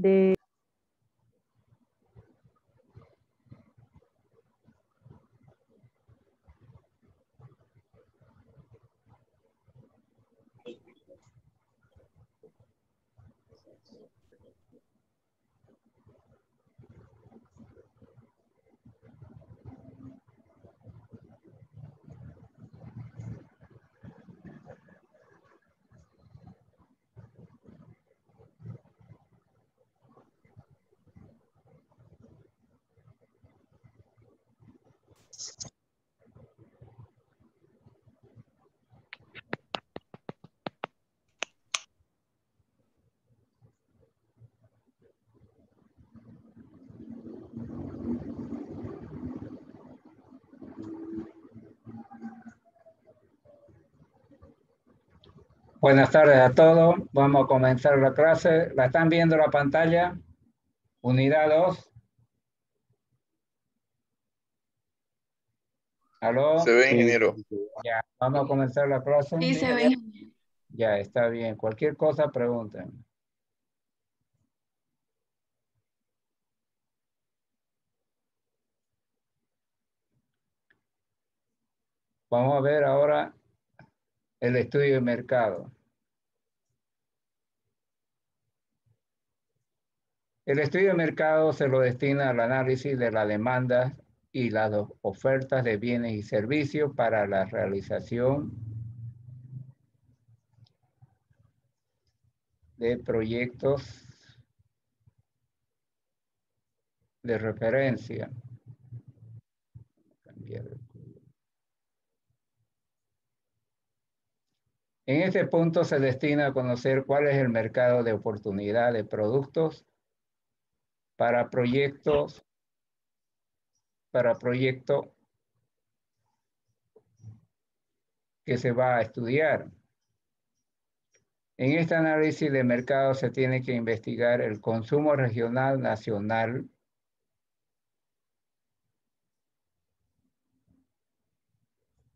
de Buenas tardes a todos. Vamos a comenzar la clase. ¿La están viendo la pantalla? Unidad 2. ¿Aló? Se ve, ingeniero. Ya, vamos a comenzar la clase. Sí, se ve. Ya, está bien. Cualquier cosa, pregunten. Vamos a ver ahora el estudio de mercado. El estudio de mercado se lo destina al análisis de la demanda y las ofertas de bienes y servicios para la realización de proyectos de referencia. En este punto se destina a conocer cuál es el mercado de oportunidad de productos para proyecto que se va a estudiar. En este análisis de mercado se tiene que investigar el consumo regional, nacional,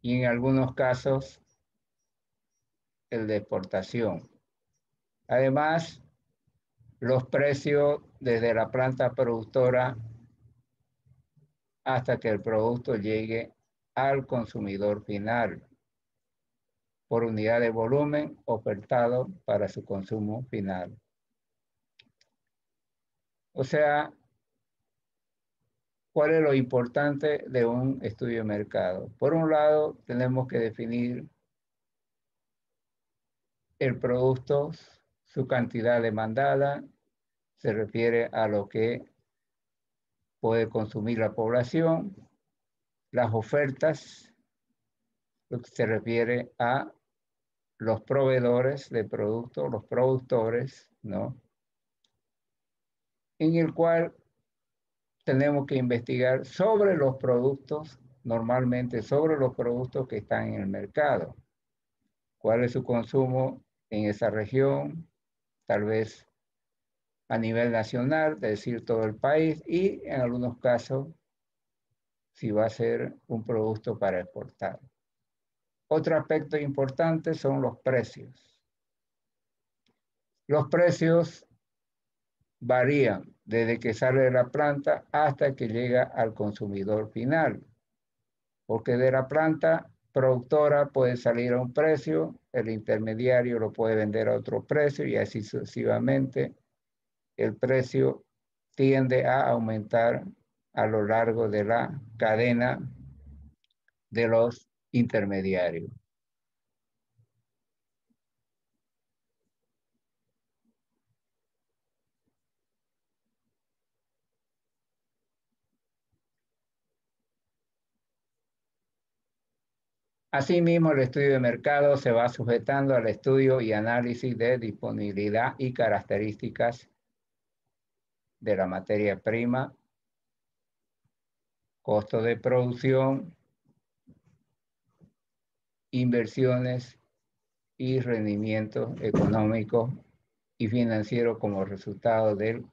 y en algunos casos el de exportación. Además, los precios desde la planta productora hasta que el producto llegue al consumidor final por unidad de volumen ofertado para su consumo final. O sea, ¿cuál es lo importante de un estudio de mercado? Por un lado, tenemos que definir el producto, su cantidad demandada, se refiere a lo que puede consumir la población, las ofertas, lo que se refiere a los proveedores de productos, los productores, ¿no? En el cual tenemos que investigar sobre los productos, normalmente sobre los productos que están en el mercado. ¿Cuál es su consumo en esa región? Tal vez a nivel nacional, es decir, todo el país, y en algunos casos, si va a ser un producto para exportar. Otro aspecto importante son los precios. Los precios varían desde que sale de la planta hasta que llega al consumidor final, porque de la planta productora puede salir a un precio, el intermediario lo puede vender a otro precio y así sucesivamente. El precio tiende a aumentar a lo largo de la cadena de los intermediarios. Asimismo, el estudio de mercado se va sujetando al estudio y análisis de disponibilidad y características de la materia prima, costo de producción, inversiones y rendimientos económicos y financieros como resultado del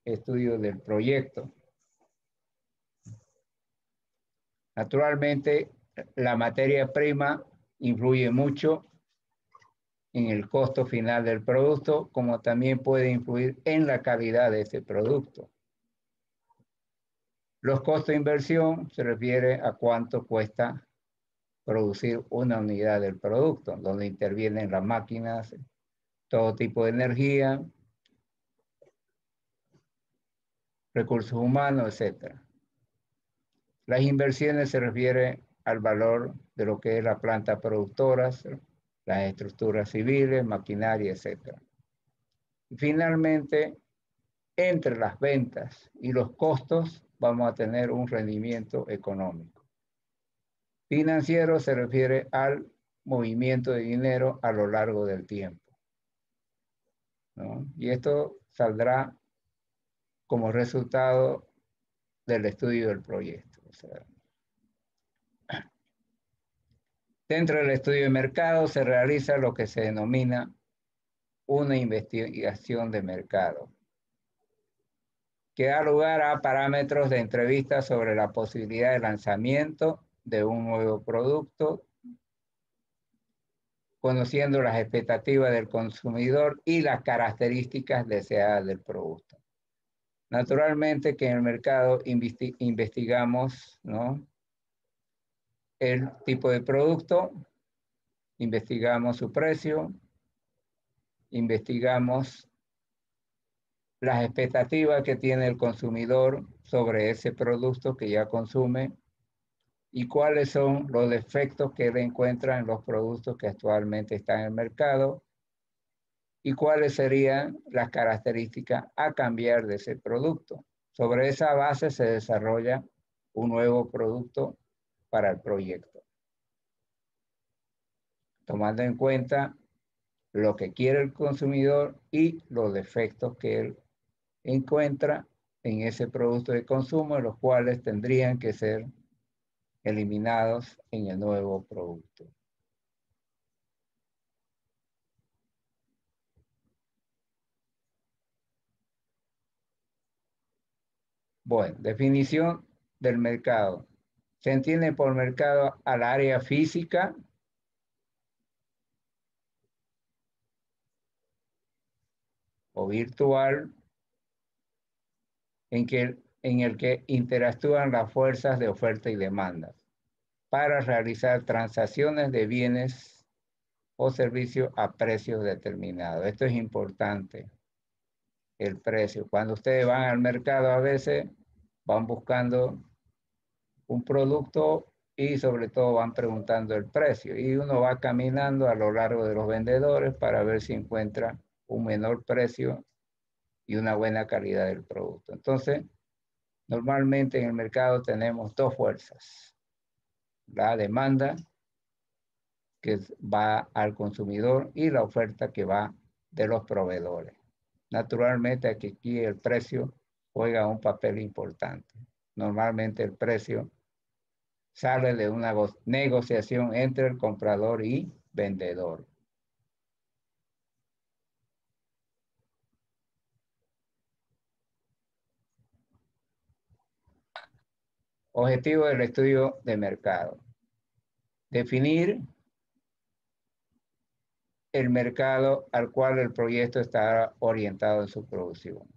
estudio del proyecto. Naturalmente, la materia prima influye mucho en el costo final del producto, como también puede influir en la calidad de ese producto. Los costos de inversión se refiere a cuánto cuesta producir una unidad del producto, donde intervienen las máquinas, todo tipo de energía, recursos humanos, etc. Las inversiones se refieren al valor de lo que es la planta productora, las estructuras civiles, maquinaria, etc. Y finalmente, entre las ventas y los costos, vamos a tener un rendimiento económico. Financiero se refiere al movimiento de dinero a lo largo del tiempo, ¿no? Y esto saldrá como resultado del estudio del proyecto. O sea, dentro del estudio de mercado se realiza lo que se denomina una investigación de mercado, que da lugar a parámetros de entrevista sobre la posibilidad de lanzamiento de un nuevo producto, conociendo las expectativas del consumidor y las características deseadas del producto. Naturalmente que en el mercado investigamos, ¿no?, el tipo de producto, investigamos su precio, investigamos las expectativas que tiene el consumidor sobre ese producto que ya consume y cuáles son los defectos que él encuentra en los productos que actualmente están en el mercado y cuáles serían las características a cambiar de ese producto. Sobre esa base se desarrolla un nuevo producto para el proyecto, tomando en cuenta lo que quiere el consumidor y los defectos que él encuentra en ese producto de consumo, los cuales tendrían que ser eliminados en el nuevo producto. Bueno, definición del mercado. Se entiende por mercado al área física o virtual en el que interactúan las fuerzas de oferta y demanda para realizar transacciones de bienes o servicios a precios determinados. Esto es importante, el precio. Cuando ustedes van al mercado a veces van buscando un producto y sobre todo van preguntando el precio y uno va caminando a lo largo de los vendedores para ver si encuentra un menor precio y una buena calidad del producto. Entonces, normalmente en el mercado tenemos dos fuerzas: la demanda, que va al consumidor, y la oferta, que va de los proveedores. Naturalmente aquí el precio juega un papel importante. Normalmente el precio sale de una negociación entre el comprador y vendedor. Objetivo del estudio de mercado: definir el mercado al cual el proyecto está orientado en su producción.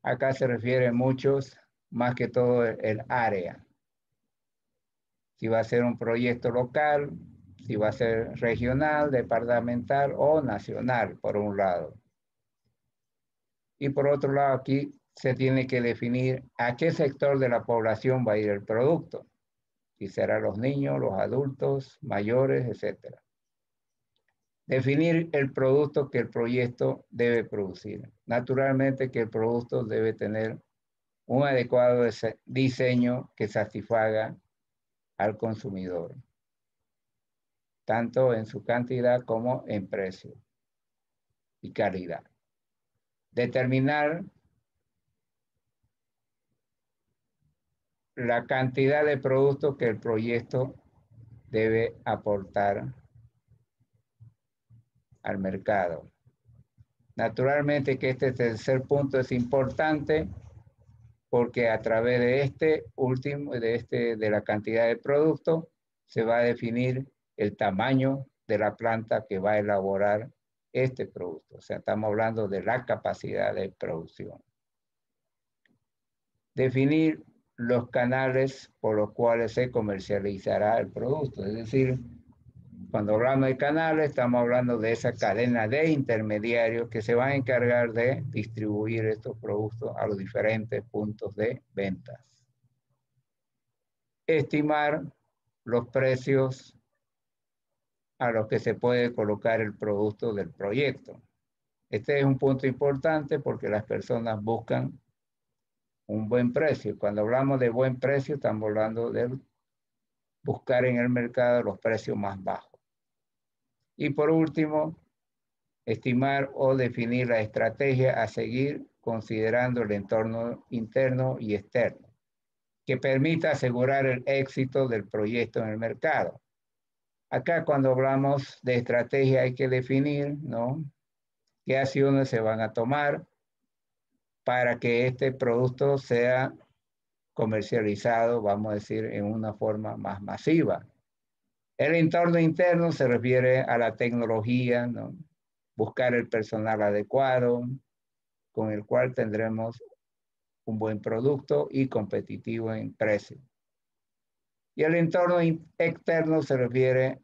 Acá se refiere muchos, más que todo el área. Si va a ser un proyecto local, si va a ser regional, departamental o nacional, por un lado. Y por otro lado, aquí se tiene que definir a qué sector de la población va a ir el producto. Si será los niños, los adultos, mayores, etc. Definir el producto que el proyecto debe producir. Naturalmente que el producto debe tener un adecuado diseño que satisfaga al consumidor, tanto en su cantidad como en precio y calidad. Determinar la cantidad de productos que el proyecto debe aportar al mercado. Naturalmente que este tercer punto es importante porque a través de este último, de la cantidad de productos, se va a definir el tamaño de la planta que va a elaborar este producto. O sea, estamos hablando de la capacidad de producción. Definir los canales por los cuales se comercializará el producto. Es decir, cuando hablamos de canales, estamos hablando de esa cadena de intermediarios que se van a encargar de distribuir estos productos a los diferentes puntos de ventas. Estimar los precios a los que se puede colocar el producto del proyecto. Este es un punto importante porque las personas buscan un buen precio. Cuando hablamos de buen precio, estamos hablando de buscar en el mercado los precios más bajos. Y por último, estimar o definir la estrategia a seguir considerando el entorno interno y externo, que permita asegurar el éxito del proyecto en el mercado. Acá cuando hablamos de estrategia hay que definir, ¿no?, qué acciones se van a tomar para que este producto sea comercializado, vamos a decir, en una forma más masiva. El entorno interno se refiere a la tecnología, ¿no?, buscar el personal adecuado, con el cual tendremos un buen producto y competitivo en precio. Y el entorno externo se refiere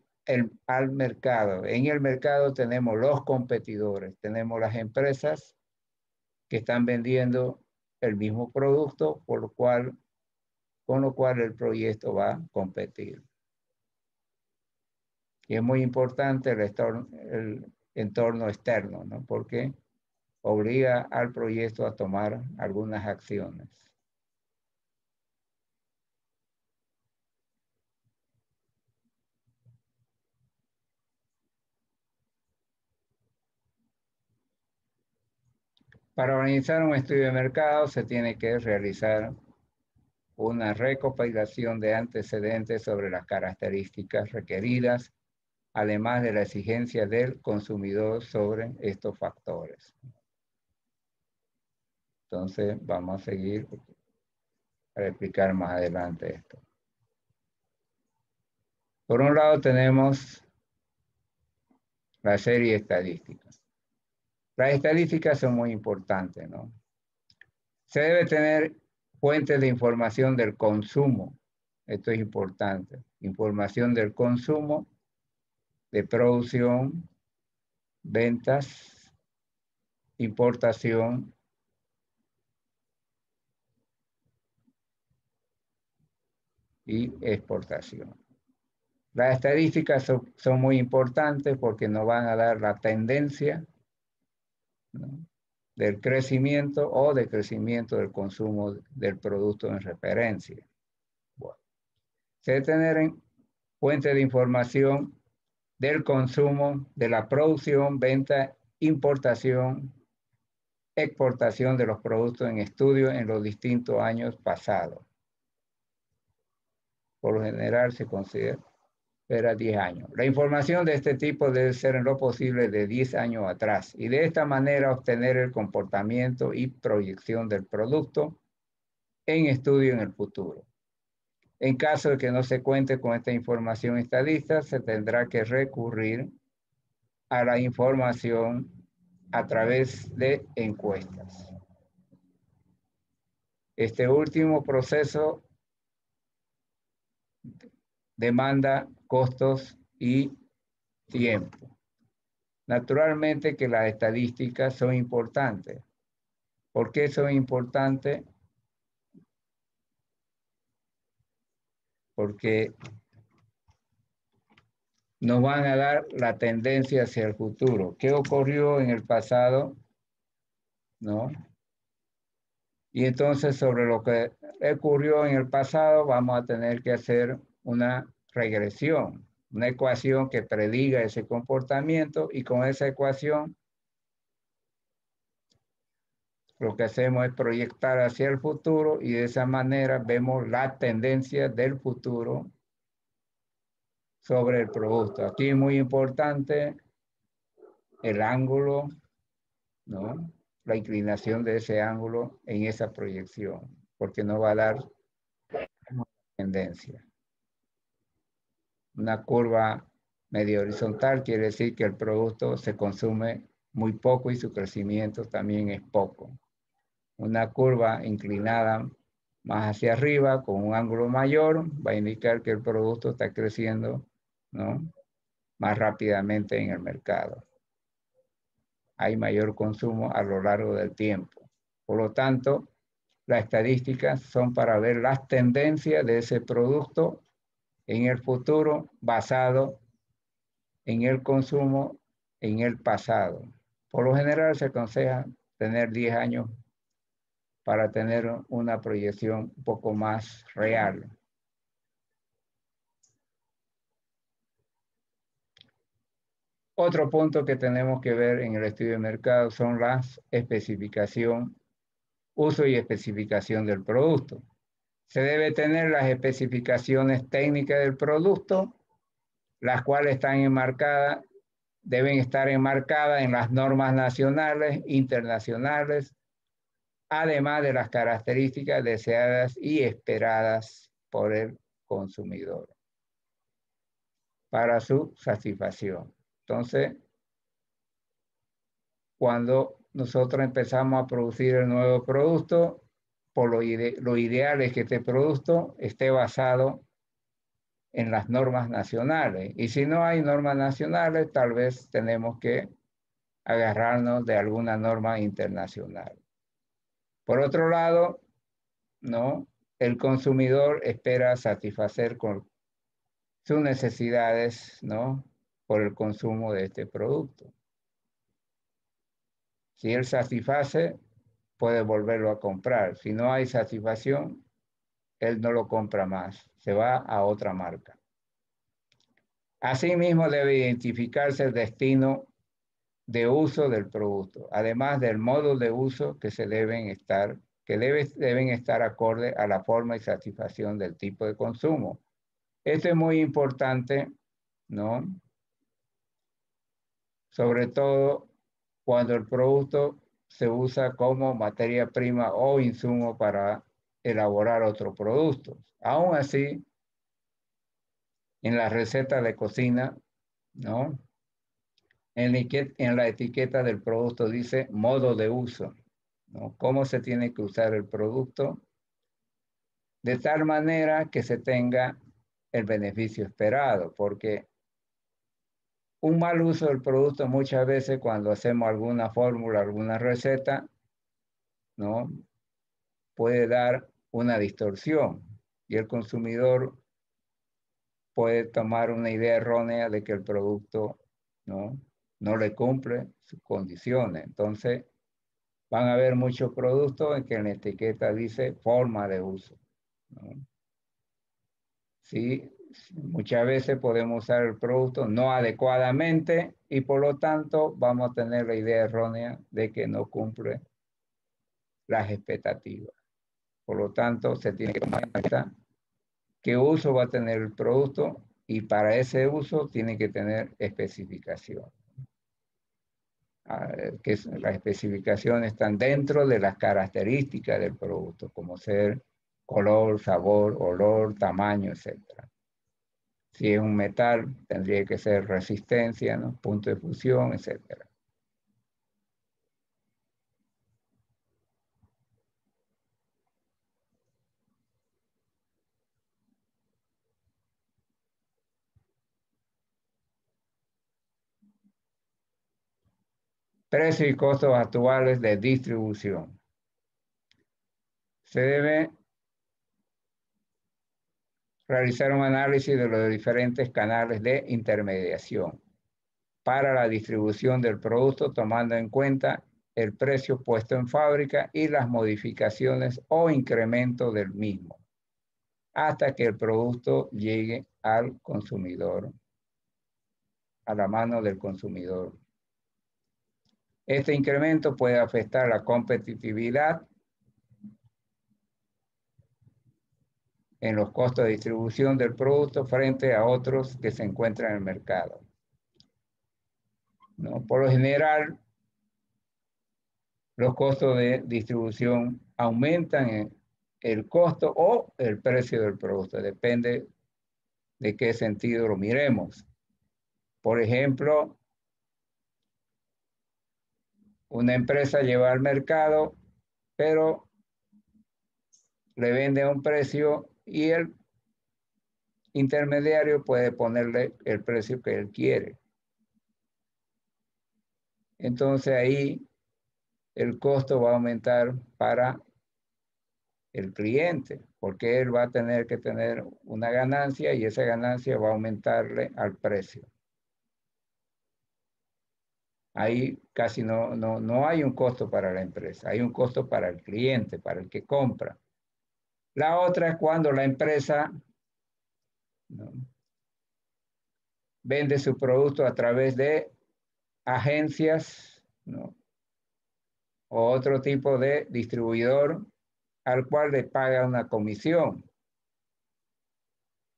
al mercado. En el mercado tenemos los competidores, tenemos las empresas que están vendiendo el mismo producto, con lo cual el proyecto va a competir. Y es muy importante el entorno externo, ¿no?, porque obliga al proyecto a tomar algunas acciones. Para organizar un estudio de mercado se tiene que realizar una recopilación de antecedentes sobre las características requeridas, además de la exigencia del consumidor sobre estos factores. Entonces, vamos a seguir para explicar más adelante esto. Por un lado tenemos la serie estadística. Las estadísticas son muy importantes, ¿no? Se debe tener fuentes de información del consumo. Esto es importante. Información del consumo, de producción, ventas, importación y exportación. Las estadísticas son muy importantes porque nos van a dar la tendencia, ¿no?, del crecimiento o decrecimiento del consumo del producto en referencia. Bueno, se debe tener en fuente de información del consumo, de la producción, venta, importación, exportación de los productos en estudio en los distintos años pasados. Por lo general se considera 10 años. La información de este tipo debe ser en lo posible de 10 años atrás y de esta manera obtener el comportamiento y proyección del producto en estudio en el futuro. En caso de que no se cuente con esta información estadística, se tendrá que recurrir a la información a través de encuestas. Este último proceso demanda costos y tiempo. Naturalmente que las estadísticas son importantes. ¿Por qué son importantes? Porque nos van a dar la tendencia hacia el futuro. ¿Qué ocurrió en el pasado? ¿No? Y entonces sobre lo que ocurrió en el pasado vamos a tener que hacer una regresión, una ecuación que prediga ese comportamiento y con esa ecuación lo que hacemos es proyectar hacia el futuro y de esa manera vemos la tendencia del futuro sobre el producto. Aquí es muy importante el ángulo, ¿no?, la inclinación de ese ángulo en esa proyección, porque nos va a dar una tendencia. Una curva Medio horizontal quiere decir que el producto se consume muy poco y su crecimiento también es poco. Una curva inclinada más hacia arriba con un ángulo mayor va a indicar que el producto está creciendo, ¿no?, más rápidamente en el mercado. Hay mayor consumo a lo largo del tiempo. Por lo tanto, las estadísticas son para ver las tendencias de ese producto en el futuro basado en el consumo en el pasado. Por lo general se aconseja tener 10 años para tener una proyección un poco más real. Otro punto que tenemos que ver en el estudio de mercado son las especificación, uso y especificación del producto. Se debe tener las especificaciones técnicas del producto, las cuales están enmarcadas, deben estar enmarcadas en las normas nacionales, internacionales, además de las características deseadas y esperadas por el consumidor para su satisfacción. Entonces, cuando nosotros empezamos a producir el nuevo producto, por lo ideal es que este producto esté basado en las normas nacionales. Y si no hay normas nacionales, tal vez tenemos que agarrarnos de alguna norma internacional. Por otro lado, ¿no?, el consumidor espera satisfacer con sus necesidades, ¿no?, por el consumo de este producto. Si él satisface, puede volverlo a comprar. Si no hay satisfacción, él no lo compra más, se va a otra marca. Asimismo, debe identificarse el destino de uso del producto, además del modo de uso que deben estar acorde a la forma y satisfacción del tipo de consumo. Esto es muy importante, ¿no?, sobre todo cuando el producto se usa como materia prima o insumo para elaborar otro producto. Aún así, en la receta de cocina, ¿no?, en la etiqueta del producto dice modo de uso, ¿no?, cómo se tiene que usar el producto de tal manera que se tenga el beneficio esperado, porque un mal uso del producto muchas veces cuando hacemos alguna fórmula, alguna receta, ¿no?, puede dar una distorsión y el consumidor puede tomar una idea errónea de que el producto, ¿no?, no le cumple sus condiciones. Entonces, van a haber muchos productos en que en la etiqueta dice forma de uso, ¿no? Sí, muchas veces podemos usar el producto no adecuadamente y por lo tanto vamos a tener la idea errónea de que no cumple las expectativas. Por lo tanto, se tiene que tomar en cuenta qué uso va a tener el producto y para ese uso tiene que tener especificación. Que las especificaciones están dentro de las características del producto, como ser color, sabor, olor, tamaño, etc. Si es un metal, tendría que ser resistencia, ¿no?, punto de fusión, etc. Precios y costos actuales de distribución. Se debe realizar un análisis de los diferentes canales de intermediación para la distribución del producto, tomando en cuenta el precio puesto en fábrica y las modificaciones o incremento del mismo, hasta que el producto llegue al consumidor, a la mano del consumidor. Este incremento puede afectar la competitividad en los costos de distribución del producto frente a otros que se encuentran en el mercado, ¿no? Por lo general, los costos de distribución aumentan el costo o el precio del producto, depende de qué sentido lo miremos. Por ejemplo, una empresa lleva al mercado, pero le vende a un precio y el intermediario puede ponerle el precio que él quiere. Entonces ahí el costo va a aumentar para el cliente, porque él va a tener que tener una ganancia y esa ganancia va a aumentarle al precio. Ahí casi no hay un costo para la empresa, hay un costo para el cliente, para el que compra. La otra es cuando la empresa, ¿no?, vende su producto a través de agencias, ¿no?, o otro tipo de distribuidor al cual le paga una comisión.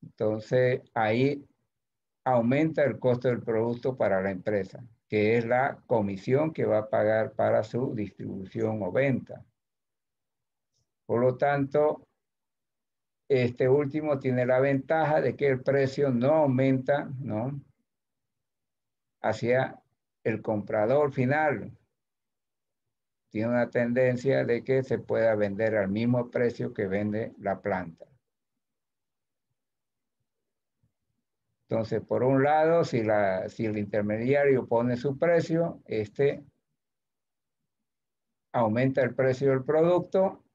Entonces, ahí aumenta el costo del producto para la empresa, que es la comisión que va a pagar para su distribución o venta. Por lo tanto, este último tiene la ventaja de que el precio no aumenta, ¿no?, hacia el comprador final. Tiene una tendencia de que se pueda vender al mismo precio que vende la planta. Entonces, por un lado, si el intermediario pone su precio, aumenta el precio del producto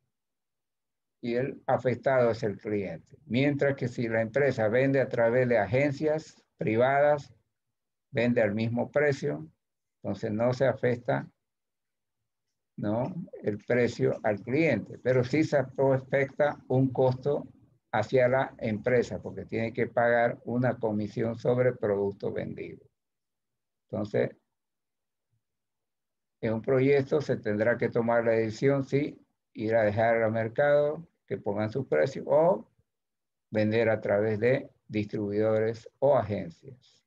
y el afectado es el cliente. Mientras que si la empresa vende a través de agencias privadas, vende al mismo precio, entonces no se afecta, ¿no?, el precio al cliente, pero sí se afecta un costo hacia la empresa porque tiene que pagar una comisión sobre el producto vendido. Entonces, en un proyecto se tendrá que tomar la decisión si ir a dejar al mercado que pongan su precio o vender a través de distribuidores o agencias,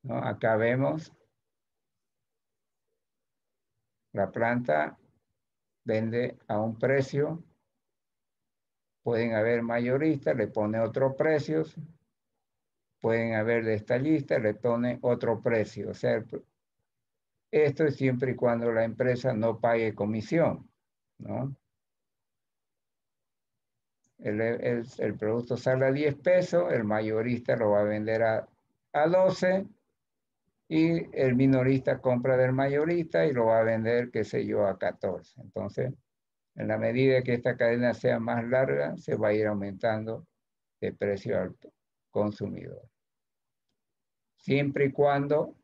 ¿no? Acá vemos la planta vende a un precio, pueden haber mayoristas, le pone otro precio, pueden haber detallistas, le pone otro precio. O sea, esto es siempre y cuando la empresa no pague comisión, ¿no? El producto sale a 10 pesos, el mayorista lo va a vender a 12 y el minorista compra del mayorista y lo va a vender, qué sé yo, a 14. Entonces, en la medida que esta cadena sea más larga, se va a ir aumentando el precio al consumidor. Siempre y cuando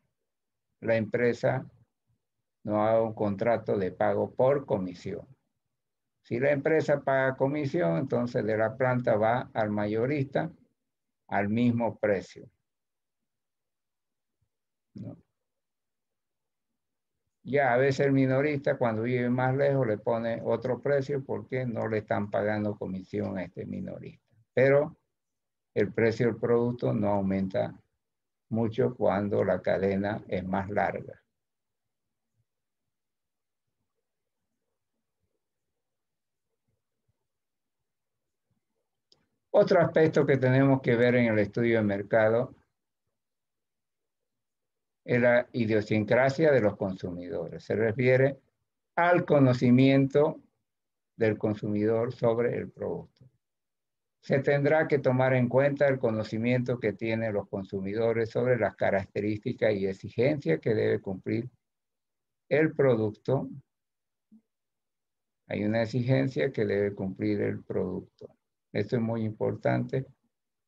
la empresa no haga un contrato de pago por comisión. Si la empresa paga comisión, entonces de la planta va al mayorista al mismo precio, ¿no? Ya a veces el minorista cuando vive más lejos le pone otro precio porque no le están pagando comisión a este minorista. Pero el precio del producto no aumenta mucho cuando la cadena es más larga. Otro aspecto que tenemos que ver en el estudio de mercado es la idiosincrasia de los consumidores. Se refiere al conocimiento del consumidor sobre el producto. Se tendrá que tomar en cuenta el conocimiento que tienen los consumidores sobre las características y exigencias que debe cumplir el producto. Hay una exigencia que debe cumplir el producto. Esto es muy importante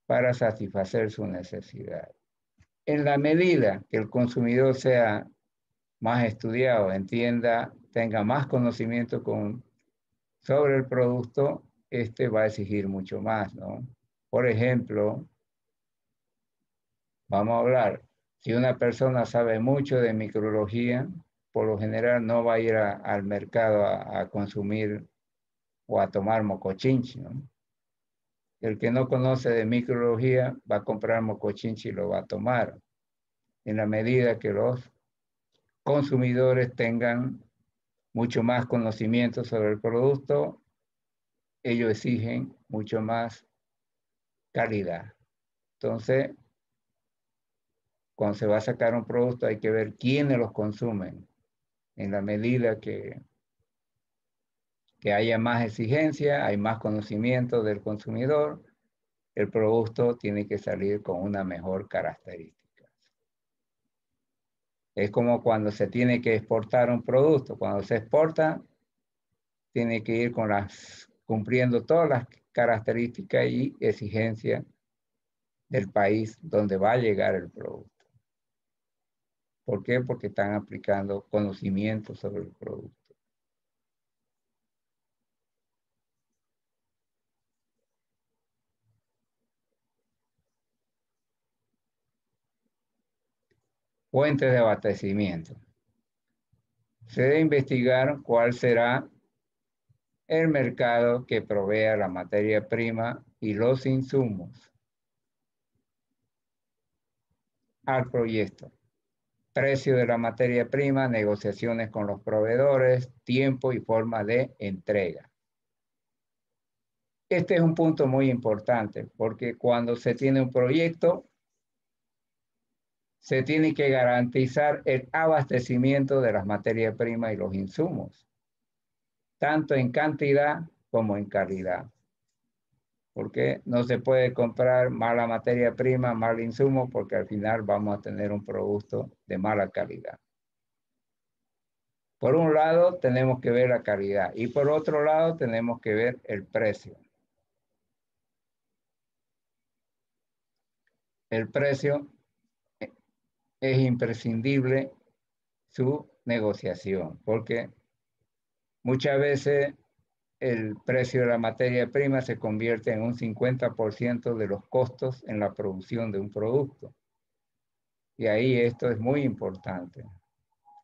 para satisfacer su necesidad. En la medida que el consumidor sea más estudiado, entienda, tenga más conocimiento sobre el producto, va a exigir mucho más, ¿no? Por ejemplo, vamos a hablar, si una persona sabe mucho de microbiología, por lo general no va a ir al mercado a consumir o a tomar mocochinchi, ¿no? El que no conoce de microbiología va a comprar mocochinchi y lo va a tomar. En la medida que los consumidores tengan mucho más conocimiento sobre el producto, ellos exigen mucho más calidad. Entonces, cuando se va a sacar un producto hay que ver quiénes los consumen. En la medida que haya más exigencia, hay más conocimiento del consumidor, el producto tiene que salir con una mejor característica. Es como cuando se tiene que exportar un producto. Cuando se exporta, tiene que ir cumpliendo todas las características y exigencias del país donde va a llegar el producto. ¿Por qué? Porque están aplicando conocimiento sobre el producto. Fuentes de abastecimiento. Se debe investigar cuál será el mercado que provea la materia prima y los insumos al proyecto. Precio de la materia prima, negociaciones con los proveedores, tiempo y forma de entrega. Este es un punto muy importante porque cuando se tiene un proyecto, se tiene que garantizar el abastecimiento de las materias primas y los insumos, tanto en cantidad como en calidad. Porque no se puede comprar mala materia prima, mal insumo, porque al final vamos a tener un producto de mala calidad. Por un lado, tenemos que ver la calidad y por otro lado, tenemos que ver el precio. El precio es imprescindible su negociación, porque muchas veces el precio de la materia prima se convierte en un 50% de los costos en la producción de un producto. Y ahí esto es muy importante.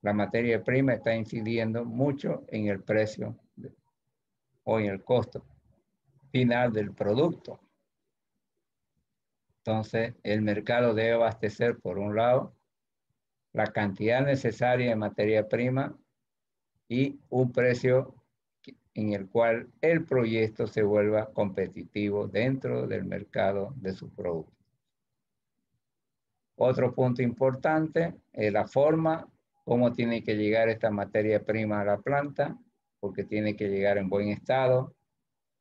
La materia prima está incidiendo mucho en el precio o en el costo final del producto. Entonces, el mercado debe abastecer, por un lado, la cantidad necesaria de materia prima y un precio en el cual el proyecto se vuelva competitivo dentro del mercado de su producto. Otro punto importante es la forma, cómo tiene que llegar esta materia prima a la planta, porque tiene que llegar en buen estado,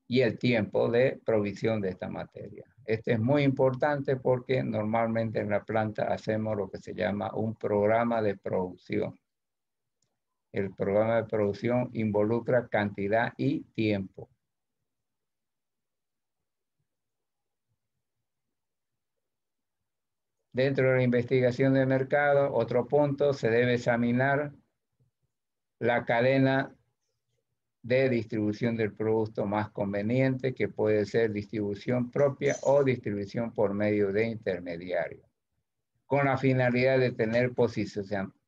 y el tiempo de provisión de esta materia. Este es muy importante porque normalmente en la planta hacemos lo que se llama un programa de producción. El programa de producción involucra cantidad y tiempo. Dentro de la investigación de mercado, otro punto, se debe examinar la cadena de distribución del producto más conveniente, que puede ser distribución propia o distribución por medio de intermediarios, con la finalidad de tener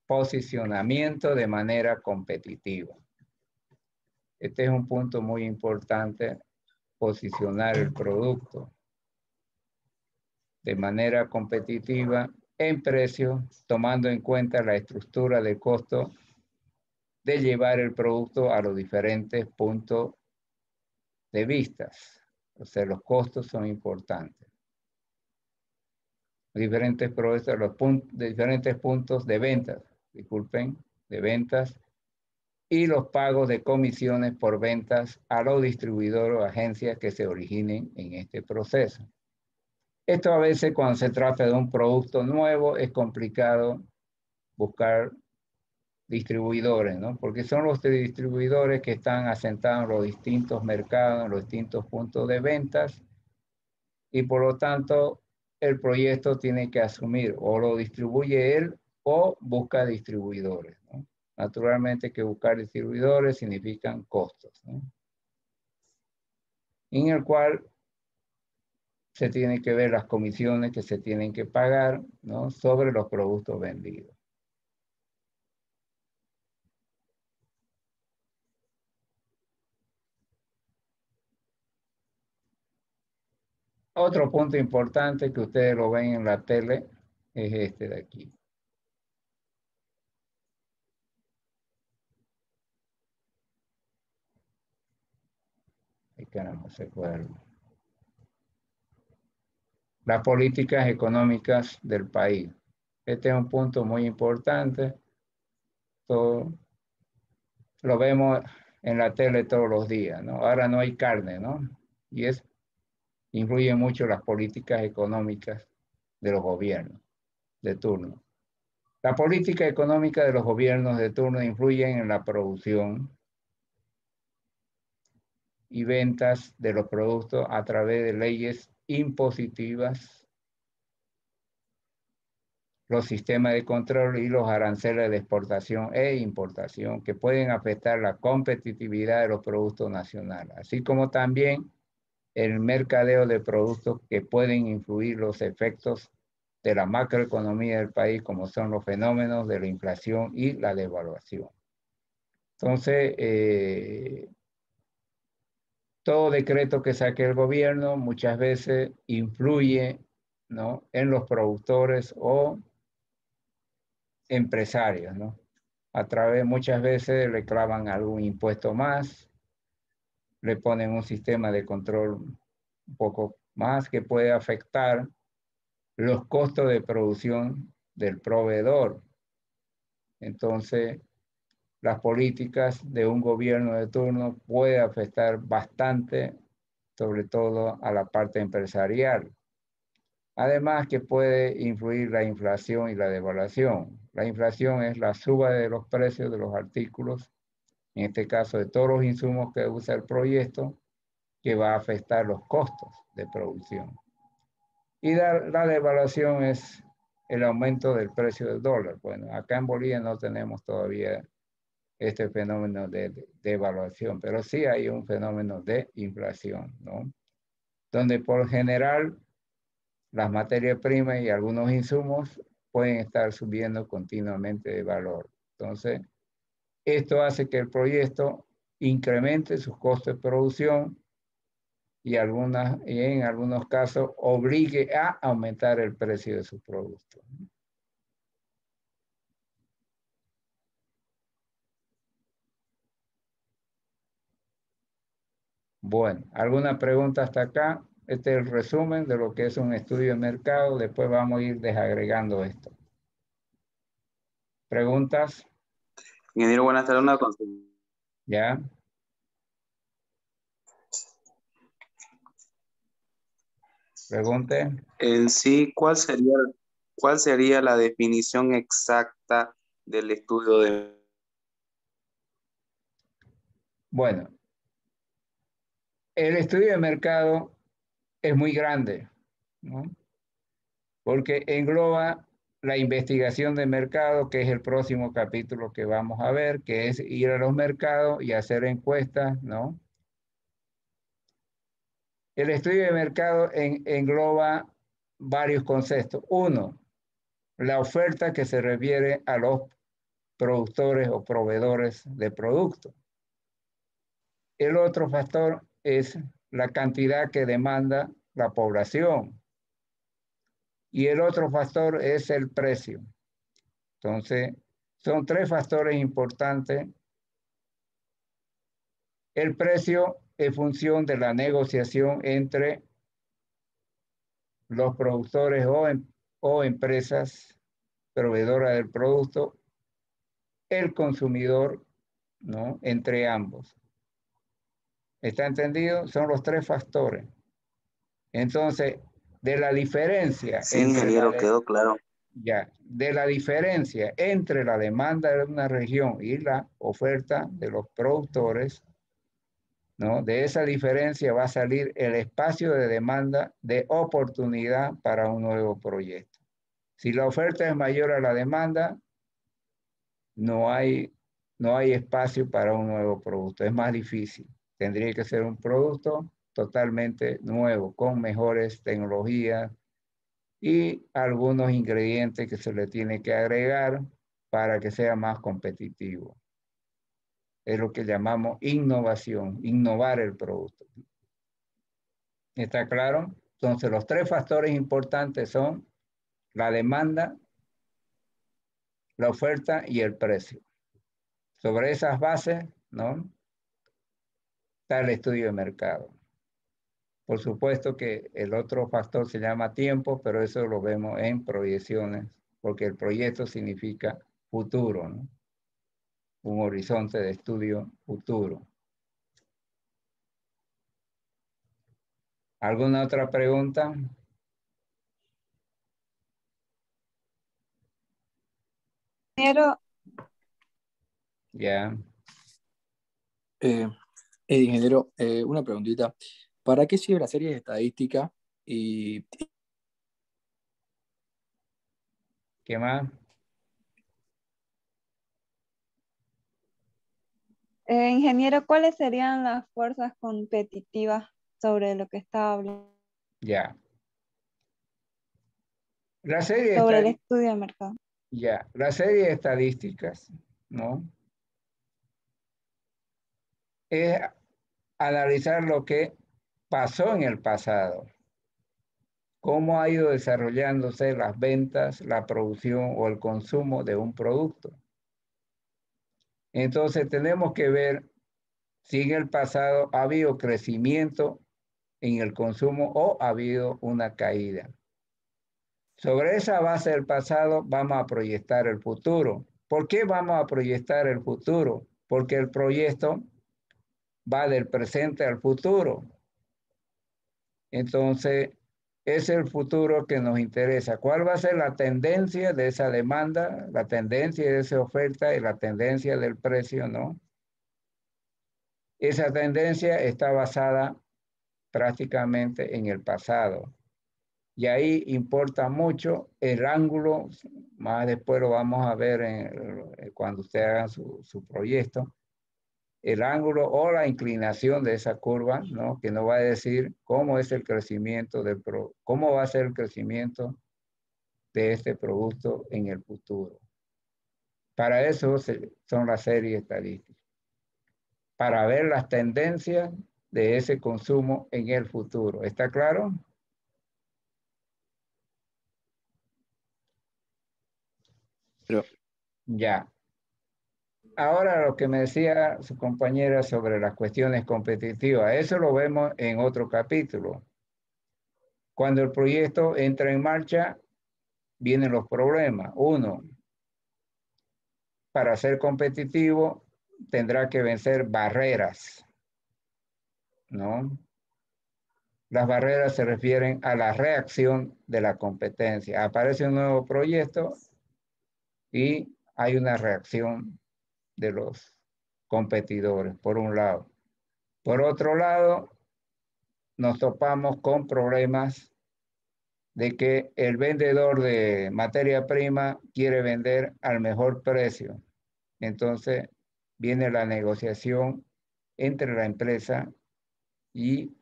posicionamiento de manera competitiva. Este es un punto muy importante, posicionar el producto de manera competitiva en precio, tomando en cuenta la estructura de costo de llevar el producto a los diferentes puntos de vistas. O sea, los costos son importantes. Diferentes productos, de diferentes puntos de ventas, disculpen, de ventas, y los pagos de comisiones por ventas a los distribuidores o agencias que se originen en este proceso. Esto a veces cuando se trata de un producto nuevo es complicado buscar distribuidores, ¿no? Porque son los distribuidores que están asentados en los distintos mercados, en los distintos puntos de ventas, y por lo tanto el proyecto tiene que asumir o lo distribuye él o busca distribuidores, ¿no? Naturalmente que buscar distribuidores significan costos, ¿no? En el cual se tienen que ver las comisiones que se tienen que pagar, ¿no? Sobre los productos vendidos. Otro punto importante que ustedes lo ven en la tele es este de aquí. Ay, caramba, se fue. las políticas económicas del país. Este es un punto muy importante. Todo, lo vemos en la tele todos los días, ¿no? Ahora no hay carne, ¿no? Y es, influye mucho las políticas económicas de los gobiernos de turno. La política económica de los gobiernos de turno influyen en la producción y ventas de los productos a través de leyes impositivas, los sistemas de control y los aranceles de exportación e importación que pueden afectar la competitividad de los productos nacionales, así como también el mercadeo de productos que pueden influir los efectos de la macroeconomía del país, como son los fenómenos de la inflación y la devaluación. Entonces, todo decreto que saque el gobierno muchas veces influye, ¿no?, en los productores o empresarios, ¿no? A través, muchas veces le clavan algún impuesto más, le ponen un sistema de control un poco más que puede afectar los costos de producción del proveedor. Entonces, las políticas de un gobierno de turno puede afectar bastante, sobre todo a la parte empresarial. Además que puede influir la inflación y la devaluación. La inflación es la suba de los precios de los artículos, en este caso de todos los insumos que usa el proyecto, que va a afectar los costos de producción. Y la devaluación es el aumento del precio del dólar. Bueno, acá en Bolivia no tenemos todavía este fenómeno de devaluación, pero sí hay un fenómeno de inflación, ¿no? Donde por general las materias primas y algunos insumos pueden estar subiendo continuamente de valor. Entonces, esto hace que el proyecto incremente sus costos de producción y en algunos casos obligue a aumentar el precio de sus productos. Bueno, ¿alguna pregunta hasta acá? Este es el resumen de lo que es un estudio de mercado. Después vamos a ir desagregando esto. ¿Preguntas? Ingeniero, buenas tardes. Una consulta. ¿Ya? Pregunte. En sí, cuál sería la definición exacta del estudio de... Bueno, el estudio de mercado es muy grande, ¿no? Porque engloba la investigación de mercado, que es el próximo capítulo que vamos a ver, que es ir a los mercados y hacer encuestas, ¿no? El estudio de mercado engloba varios conceptos. Uno, la oferta que se refiere a los productores o proveedores de productos. El otro factor es la cantidad que demanda la población. Y el otro factor es el precio. Entonces, son tres factores importantes. El precio es función de la negociación entre los productores o empresas proveedoras del producto, el consumidor, ¿no?, entre ambos. ¿Está entendido? Son los tres factores. Entonces, de la diferencia Sí, entre ingeniero, quedó claro. de la diferencia entre la demanda de una región y la oferta de los productores, ¿no?, de esa diferencia va a salir el espacio de demanda de oportunidad para un nuevo proyecto. Si la oferta es mayor a la demanda, no hay, no hay espacio para un nuevo producto. Es más difícil. Tendría que ser un producto totalmente nuevo, con mejores tecnologías y algunos ingredientes que se le tiene que agregar para que sea más competitivo. Es lo que llamamos innovación, innovar el producto. ¿Está claro? Entonces, los tres factores importantes son la demanda, la oferta y el precio. Sobre esas bases, ¿no?, está el estudio de mercado. Por supuesto que el otro factor se llama tiempo, pero eso lo vemos en proyecciones, porque el proyecto significa futuro, ¿no? Un horizonte de estudio futuro. ¿Alguna otra pregunta? Ingeniero, Ya. Ingeniero, una preguntita. ¿Para qué sirve la serie de estadística? Y ¿Qué más? ingeniero, ¿cuáles serían las fuerzas competitivas sobre lo que estaba hablando? Ya. La serie Sobre el estadística. estudio de mercado. Ya, la serie de estadísticas, ¿no? Es analizar lo que pasó en el pasado, cómo ha ido desarrollándose las ventas, la producción o el consumo de un producto. Entonces tenemos que ver si en el pasado ha habido crecimiento en el consumo o ha habido una caída. Sobre esa base del pasado vamos a proyectar el futuro. ¿Por qué vamos a proyectar el futuro? Porque el proyecto va del presente al futuro. Entonces, es el futuro que nos interesa. ¿Cuál va a ser la tendencia de esa demanda, la tendencia de esa oferta y la tendencia del precio, no? Esa tendencia está basada prácticamente en el pasado. Y ahí importa mucho el ángulo, más después lo vamos a ver cuando usted haga su proyecto, el ángulo o la inclinación de esa curva, ¿no? Que nos va a decir cómo es el crecimiento cómo va a ser el crecimiento de este producto en el futuro. Para eso son las series estadísticas, para ver las tendencias de ese consumo en el futuro. ¿Está claro? pero, Ya. Ahora lo que me decía su compañera sobre las cuestiones competitivas, eso lo vemos en otro capítulo. Cuando el proyecto entra en marcha, vienen los problemas. Uno, para ser competitivo, tendrá que vencer barreras, ¿no? Las barreras se refieren a la reacción de la competencia. Aparece un nuevo proyecto y hay una reacción de los competidores, por un lado. Por otro lado, nos topamos con problemas de que el vendedor de materia prima quiere vender al mejor precio. Entonces, viene la negociación entre la empresa y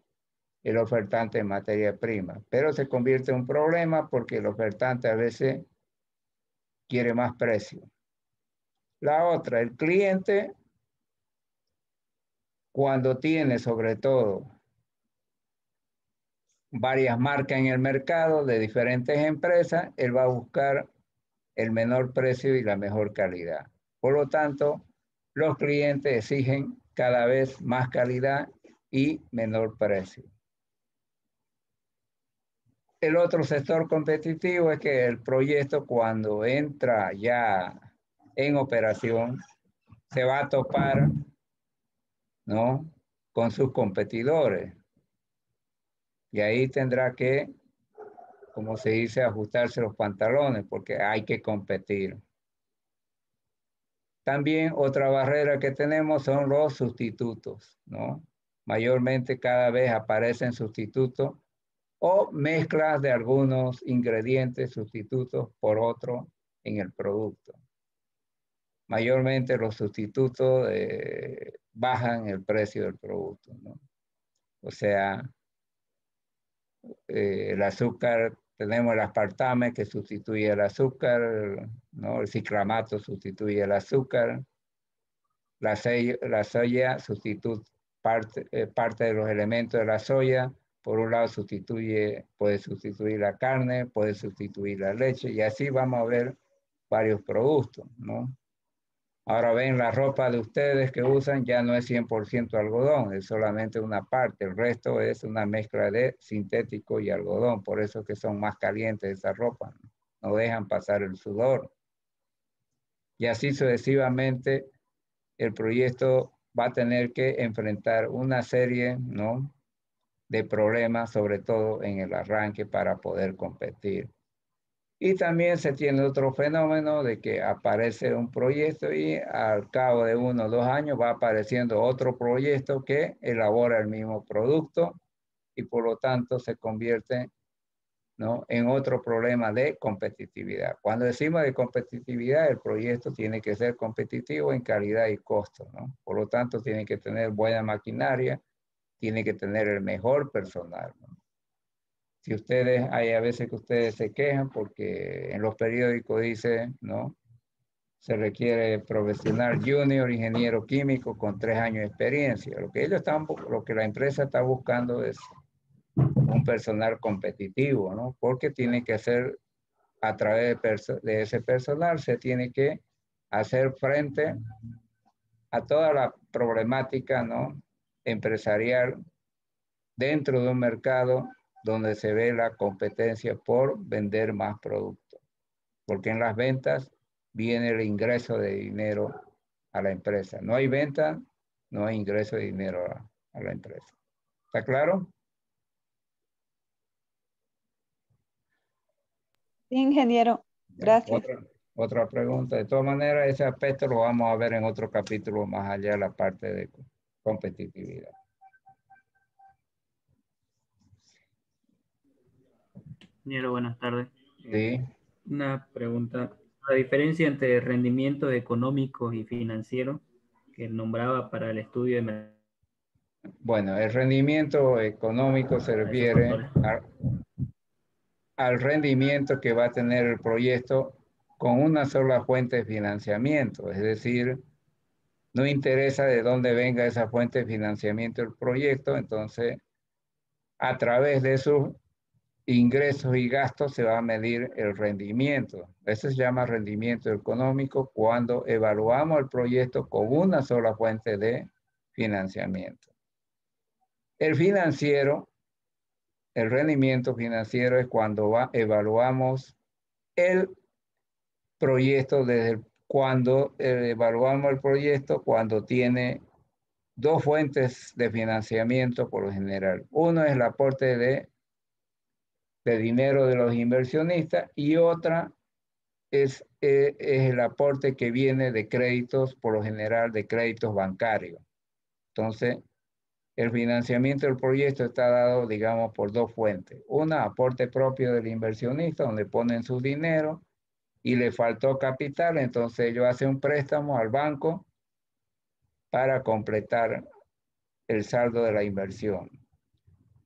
el ofertante de materia prima. Pero se convierte en un problema porque el ofertante a veces quiere más precio. La otra, el cliente, cuando tiene sobre todo varias marcas en el mercado de diferentes empresas, él va a buscar el menor precio y la mejor calidad. Por lo tanto, los clientes exigen cada vez más calidad y menor precio. El otro sector competitivo es que el proyecto, cuando entra ya en operación, se va a topar, ¿no?, con sus competidores. Y ahí tendrá que, como se dice, ajustarse los pantalones porque hay que competir. También otra barrera que tenemos son los sustitutos, ¿no? Mayormente cada vez aparecen sustitutos o mezclas de algunos ingredientes sustitutos por otro en el producto. Mayormente los sustitutos bajan el precio del producto, ¿no? O sea, el azúcar, tenemos el aspartame que sustituye el azúcar, ¿no? El ciclamato sustituye el azúcar, la soya sustituye parte de los elementos de la soya. Por un lado puede sustituir la carne, puede sustituir la leche, y así vamos a ver varios productos, ¿no? Ahora ven, la ropa de ustedes que usan ya no es 100% algodón, es solamente una parte. El resto es una mezcla de sintético y algodón. Por eso que son más calientes esa ropa. No dejan pasar el sudor. Y así sucesivamente, el proyecto va a tener que enfrentar una serie, ¿no?, de problemas, sobre todo en el arranque, para poder competir. Y también se tiene otro fenómeno de que aparece un proyecto y al cabo de 1 o 2 años va apareciendo otro proyecto que elabora el mismo producto y por lo tanto se convierte, ¿no?, en otro problema de competitividad. Cuando decimos de competitividad, el proyecto tiene que ser competitivo en calidad y costo, ¿no? Por lo tanto, tiene que tener buena maquinaria, tiene que tener el mejor personal, ¿no? Si ustedes, hay a veces que ustedes se quejan porque en los periódicos dice, ¿no?, se requiere profesional junior, ingeniero químico con 3 años de experiencia. Lo que la empresa está buscando es un personal competitivo, ¿no? Porque tiene que hacer, a través de ese personal, se tiene que hacer frente a toda la problemática, ¿no?, empresarial dentro de un mercado donde se ve la competencia por vender más productos. Porque en las ventas viene el ingreso de dinero a la empresa. No hay venta, no hay ingreso de dinero a la empresa. ¿Está claro? Sí, ingeniero. Gracias. Otra pregunta. De todas maneras, ese aspecto lo vamos a ver en otro capítulo más allá de la parte de competitividad. Ingeniero, buenas tardes. Sí. Una pregunta. La diferencia entre rendimiento económico y financiero que nombraba para el estudio de mercado. Bueno, el rendimiento económico se refiere al rendimiento que va a tener el proyecto con una sola fuente de financiamiento. Es decir, no interesa de dónde venga esa fuente de financiamiento del proyecto, entonces a través de sus ingresos y gastos se va a medir el rendimiento. Eso se llama rendimiento económico cuando evaluamos el proyecto con una sola fuente de financiamiento. El financiero, el rendimiento financiero es cuando evaluamos el proyecto cuando evaluamos el proyecto cuando tiene dos fuentes de financiamiento por lo general. Uno es el aporte de dinero de los inversionistas y otra es el aporte que viene de créditos, por lo general de créditos bancarios. Entonces, el financiamiento del proyecto está dado, digamos, por dos fuentes. Una, aporte propio del inversionista, donde ponen su dinero y le faltó capital, entonces ellos hacen un préstamo al banco para completar el saldo de la inversión.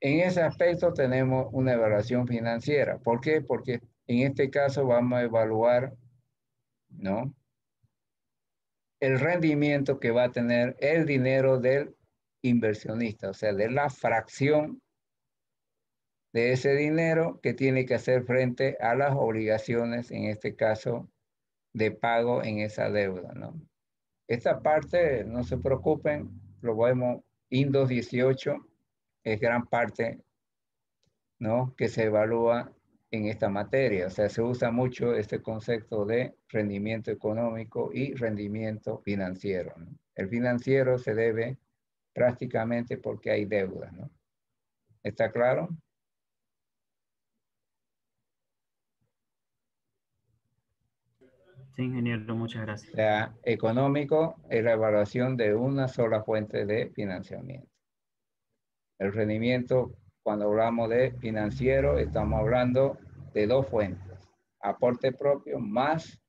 En ese aspecto tenemos una evaluación financiera. ¿Por qué? Porque en este caso vamos a evaluar, ¿no?, el rendimiento que va a tener el dinero del inversionista, o sea, de la fracción de ese dinero que tiene que hacer frente a las obligaciones, en este caso, de pago en esa deuda, ¿no? Esta parte, no se preocupen, lo vemos, INDOS 18 es gran parte, ¿no?, que se evalúa en esta materia. O sea, se usa mucho este concepto de rendimiento económico y rendimiento financiero, ¿no? El financiero se debe prácticamente porque hay deudas, ¿no? ¿Está claro? Sí, ingeniero, muchas O gracias. sea, económico es la evaluación de una sola fuente de financiamiento. El rendimiento, cuando hablamos de financiero, estamos hablando de dos fuentes. Aporte propio más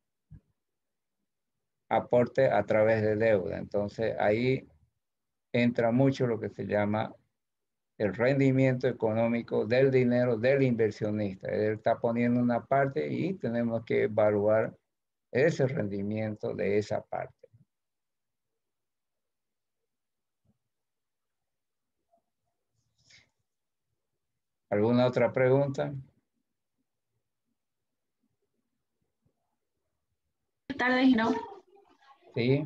aporte a través de deuda. Entonces, ahí entra mucho lo que se llama el rendimiento económico del dinero del inversionista. Él está poniendo una parte y tenemos que evaluar ese rendimiento de esa parte. ¿Alguna otra pregunta? Buenas tardes, ¿no? ¿Sí?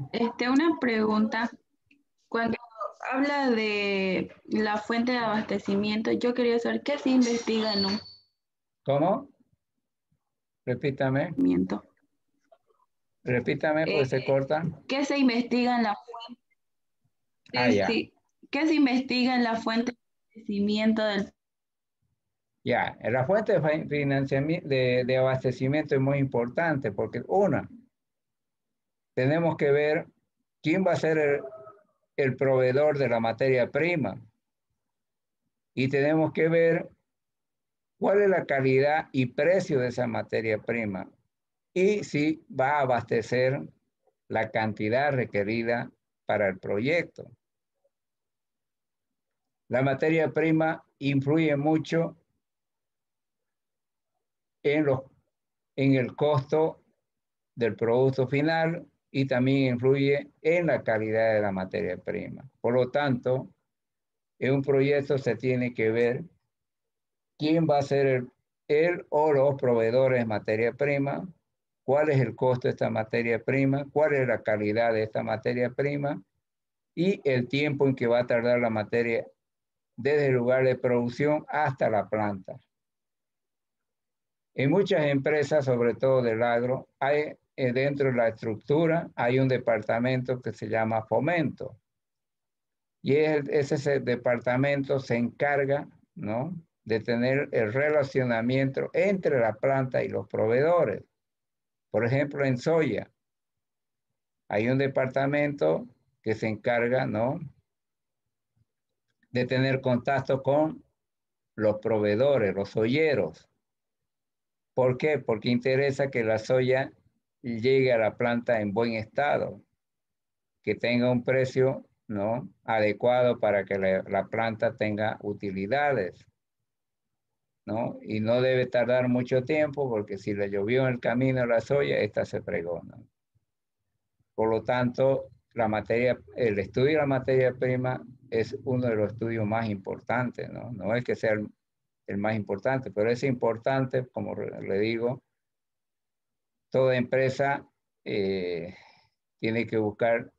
Una pregunta. Cuando habla de la fuente de abastecimiento, yo quería saber qué se investiga en un ¿Cómo? Repítame. abastecimiento. Repítame, pues se corta. ¿Qué se investiga en la Ah, ya. sí, qué se investiga en la fuente de abastecimiento del Ya, la fuente de financiamiento, de abastecimiento es muy importante porque una, tenemos que ver quién va a ser el proveedor de la materia prima y tenemos que ver cuál es la calidad y precio de esa materia prima y si va a abastecer la cantidad requerida para el proyecto. La materia prima influye mucho en el costo del producto final y también influye en la calidad de la materia prima. Por lo tanto, en un proyecto se tiene que ver quién va a ser el o los proveedores de materia prima, cuál es el costo de esta materia prima, cuál es la calidad de esta materia prima y el tiempo en que va a tardar la materia desde el lugar de producción hasta la planta. En muchas empresas, sobre todo del agro, hay dentro de la estructura hay un departamento que se llama fomento. Y ese departamento se encarga, ¿no?, de tener el relacionamiento entre la planta y los proveedores. Por ejemplo, en soya, hay un departamento que se encarga, ¿no?, de tener contacto con los proveedores, los soyeros. ¿Por qué? Porque interesa que la soya llegue a la planta en buen estado, que tenga un precio, ¿no?, adecuado para que la planta tenga utilidades, ¿no? Y no debe tardar mucho tiempo porque si le llovió en el camino la soya, esta se pregona. Por lo tanto, el estudio de la materia prima es uno de los estudios más importantes, ¿no? No es que sea el más importante, pero es importante, como le digo, toda empresa tiene que buscar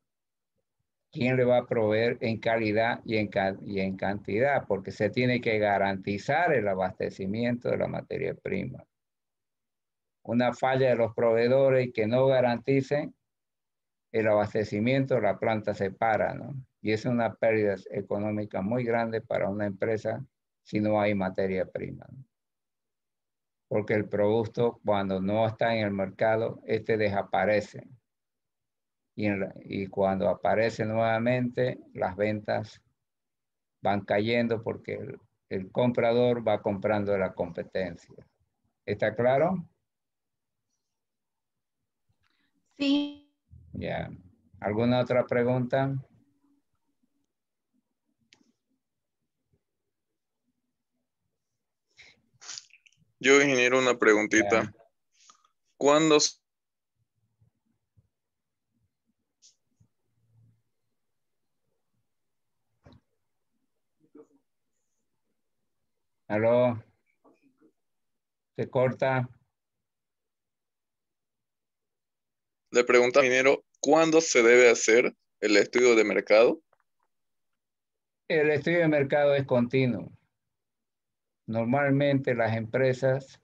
quién le va a proveer en calidad y en cantidad, porque se tiene que garantizar el abastecimiento de la materia prima. Una falla de los proveedores que no garanticen el abastecimiento, la planta se para, ¿no? Y es una pérdida económica muy grande para una empresa si no hay materia prima, ¿no? Porque el producto, cuando no está en el mercado, desaparece. Y cuando aparece nuevamente, las ventas van cayendo porque el comprador va comprando de la competencia. ¿Está claro? Sí. Ya. ¿Alguna otra pregunta? Yo, ingeniero, una preguntita. Ya. ¿Cuándo ¿Aló? ¿Se corta? le pregunta al ingeniero cuándo se debe hacer el estudio de mercado? El estudio de mercado es continuo. Normalmente las empresas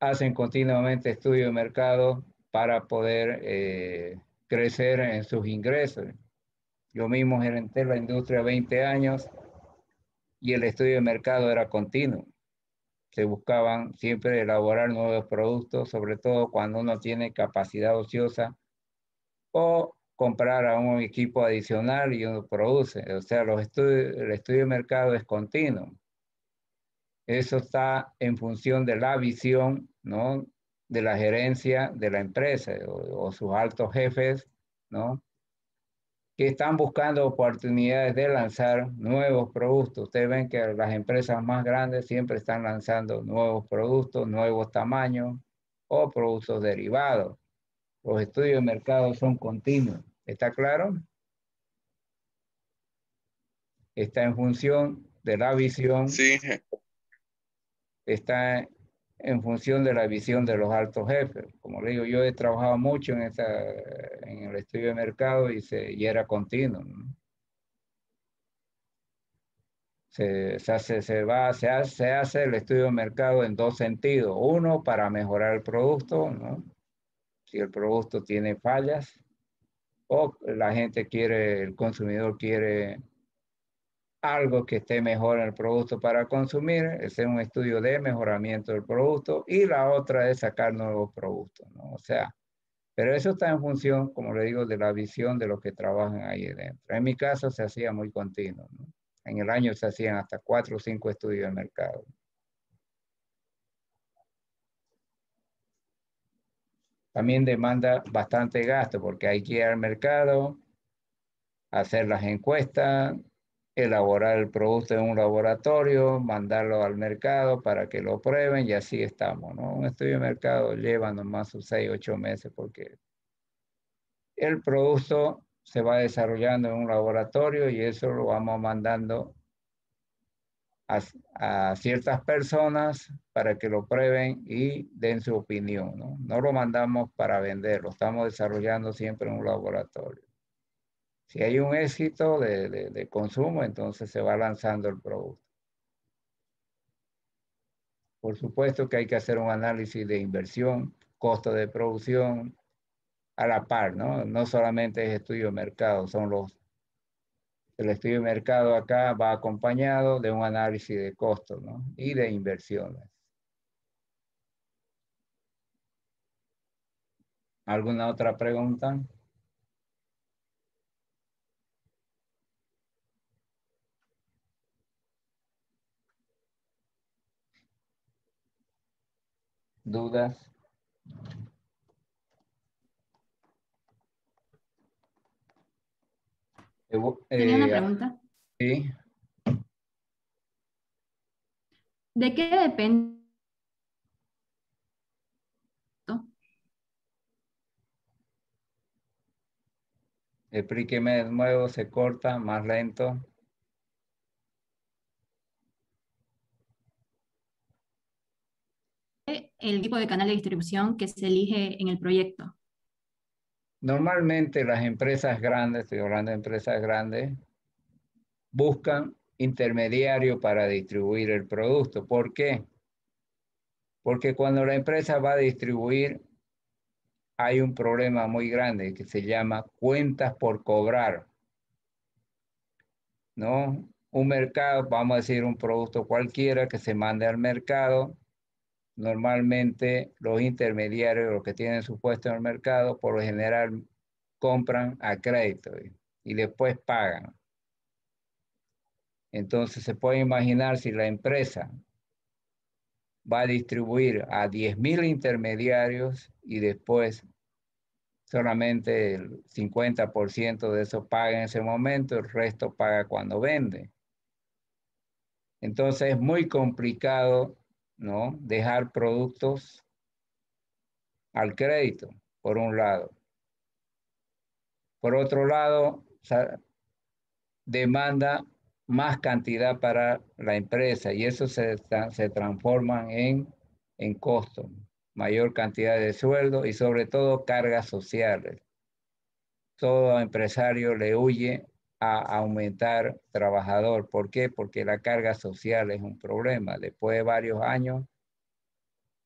hacen continuamente estudio de mercado para poder crecer en sus ingresos. Yo mismo gerenté la industria 20 años y el estudio de mercado era continuo. Se buscaban siempre elaborar nuevos productos, sobre todo cuando uno tiene capacidad ociosa o comprar a un equipo adicional y uno produce. O sea, el estudio de mercado es continuo. Eso está en función de la visión, ¿no?, de la gerencia de la empresa o sus altos jefes, ¿no?, que están buscando oportunidades de lanzar nuevos productos. Ustedes ven que las empresas más grandes siempre están lanzando nuevos productos, nuevos tamaños o productos derivados. Los estudios de mercado son continuos. ¿Está claro? Está en función de la visión, Sí, está en función de la visión de los altos jefes. Como le digo, yo he trabajado mucho en el estudio de mercado y era continuo, ¿no? Se hace el estudio de mercado en dos sentidos. Uno, para mejorar el producto, ¿no? Si el producto tiene fallas o la gente quiere, el consumidor quiere algo que esté mejor en el producto para consumir, ese es un estudio de mejoramiento del producto, y la otra es sacar nuevos productos, ¿no? O sea, pero eso está en función, como le digo, de la visión de los que trabajan ahí dentro. En mi caso se hacía muy continuo, ¿no? En el año se hacían hasta 4 o 5 estudios de mercado. También demanda bastante gasto porque hay que ir al mercado, hacer las encuestas, elaborar el producto en un laboratorio, mandarlo al mercado para que lo prueben y así estamos, ¿no? Un estudio de mercado lleva nomás sus 6, 8 meses porque el producto se va desarrollando en un laboratorio y eso lo vamos mandando a ciertas personas para que lo prueben y den su opinión, ¿no? No lo mandamos para vender, lo estamos desarrollando siempre en un laboratorio. Si hay un éxito de consumo, entonces se va lanzando el producto. Por supuesto que hay que hacer un análisis de inversión, costo de producción, a la par, ¿no? No solamente es estudio de mercado, el estudio de mercado acá va acompañado de un análisis de costos, ¿no? Y de inversiones. ¿Alguna otra pregunta? ¿Dudas? Tenía una pregunta. Sí. ¿De qué depende? Explíqueme de nuevo, se corta, más lento. El tipo de canal de distribución que se elige en el proyecto. Normalmente las empresas grandes, estoy hablando de empresas grandes, buscan intermediario para distribuir el producto. ¿Por qué? Porque cuando la empresa va a distribuir, hay un problema muy grande que se llama cuentas por cobrar, ¿no? Un mercado, vamos a decir un producto cualquiera que se mande al mercado, normalmente los intermediarios, los que tienen su puesto en el mercado, por lo general compran a crédito y después pagan. Entonces se puede imaginar si la empresa va a distribuir a 10.000 intermediarios y después solamente el 50% de eso paga en ese momento, el resto paga cuando vende. Entonces es muy complicado, ¿no? Dejar productos al crédito, por un lado. Por otro lado, demanda más cantidad para la empresa y eso se transforma en costo, mayor cantidad de sueldo y sobre todo cargas sociales. Todo empresario le huye a aumentar trabajador. ¿Por qué? Porque la carga social es un problema. Después de varios años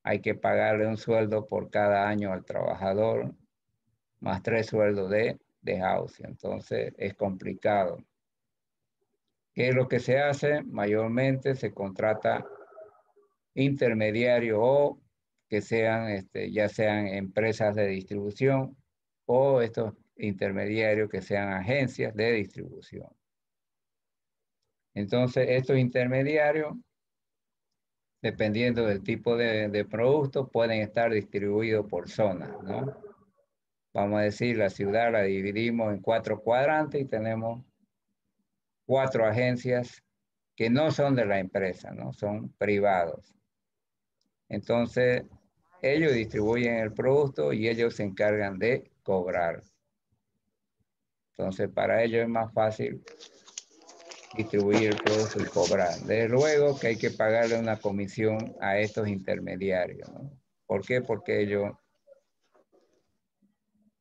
hay que pagarle un sueldo por cada año al trabajador, más 3 sueldos de housing. Entonces es complicado. ¿Qué es lo que se hace? Mayormente se contrata intermediarios o que sean, ya sean empresas de distribución o estos intermediarios que sean agencias de distribución. Entonces, estos intermediarios, dependiendo del tipo de producto, pueden estar distribuidos por zonas, ¿no? Vamos a decir, la ciudad la dividimos en 4 cuadrantes y tenemos 4 agencias que no son de la empresa, ¿no? Son privados. Entonces, ellos distribuyen el producto y ellos se encargan de cobrar. Entonces, para ellos es más fácil distribuir el producto y cobrar. Desde luego que hay que pagarle una comisión a estos intermediarios, ¿no? ¿Por qué? Porque ellos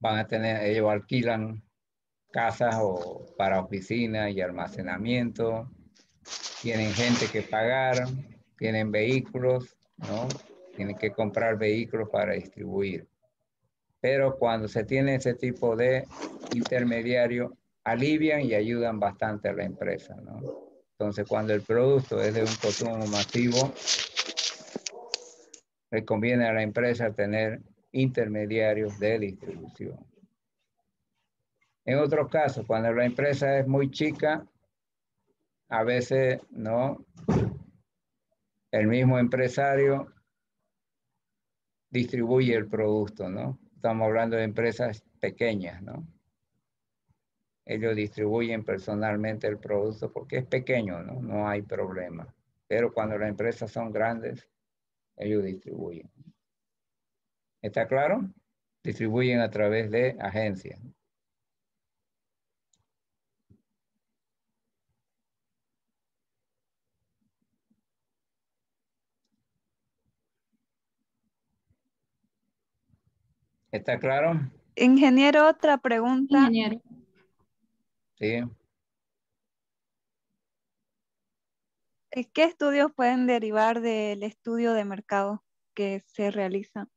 ellos alquilan casas o para oficinas y almacenamiento, tienen gente que pagar, tienen vehículos, ¿no? Tienen que comprar vehículos para distribuir. Pero cuando se tiene ese tipo de intermediario, alivian y ayudan bastante a la empresa, ¿no? Entonces, cuando el producto es de un consumo masivo, le conviene a la empresa tener intermediarios de distribución. En otros casos, cuando la empresa es muy chica, a veces, ¿no? El mismo empresario distribuye el producto, ¿no? Estamos hablando de empresas pequeñas, ¿no? Ellos distribuyen personalmente el producto porque es pequeño, ¿no? No hay problema. Pero cuando las empresas son grandes, ellos distribuyen. ¿Está claro? Distribuyen a través de agencias. ¿Está claro? Ingeniero, otra pregunta. Ingeniero. Sí. ¿Qué estudios pueden derivar del estudio de mercado que se realiza?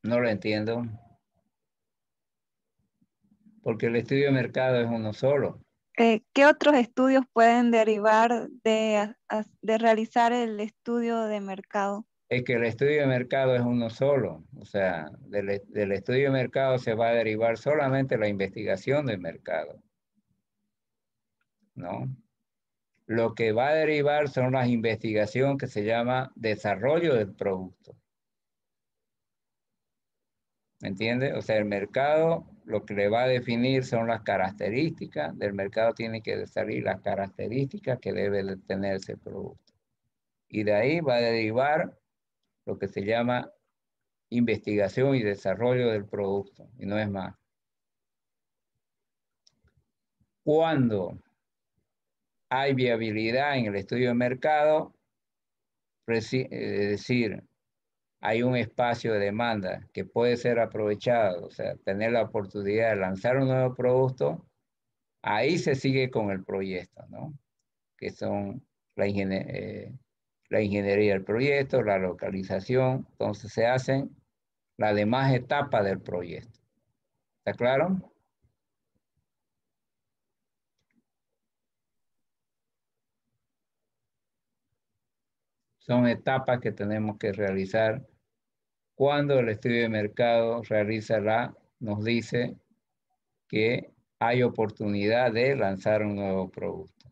No lo entiendo. Porque el estudio de mercado es uno solo. ¿Qué otros estudios pueden derivar de realizar el estudio de mercado? Es que el estudio de mercado es uno solo. O sea, del estudio de mercado se va a derivar solamente la investigación del mercado, ¿no? Lo que va a derivar son las investigaciones que se llama desarrollo del producto. ¿Me entiende? O sea, el mercado lo que le va a definir son las características. Del mercado tiene que salir las características que debe de tener ese producto. Y de ahí va a derivar lo que se llama investigación y desarrollo del producto. Y no es más. Cuando hay viabilidad en el estudio de mercado, es decir, hay un espacio de demanda que puede ser aprovechado, o sea, tener la oportunidad de lanzar un nuevo producto, ahí se sigue con el proyecto, ¿no? Que son la ingeniería del proyecto, la localización, entonces se hacen las demás etapas del proyecto. ¿Está claro? Son etapas que tenemos que realizar cuando el estudio de mercado nos dice que hay oportunidad de lanzar un nuevo producto.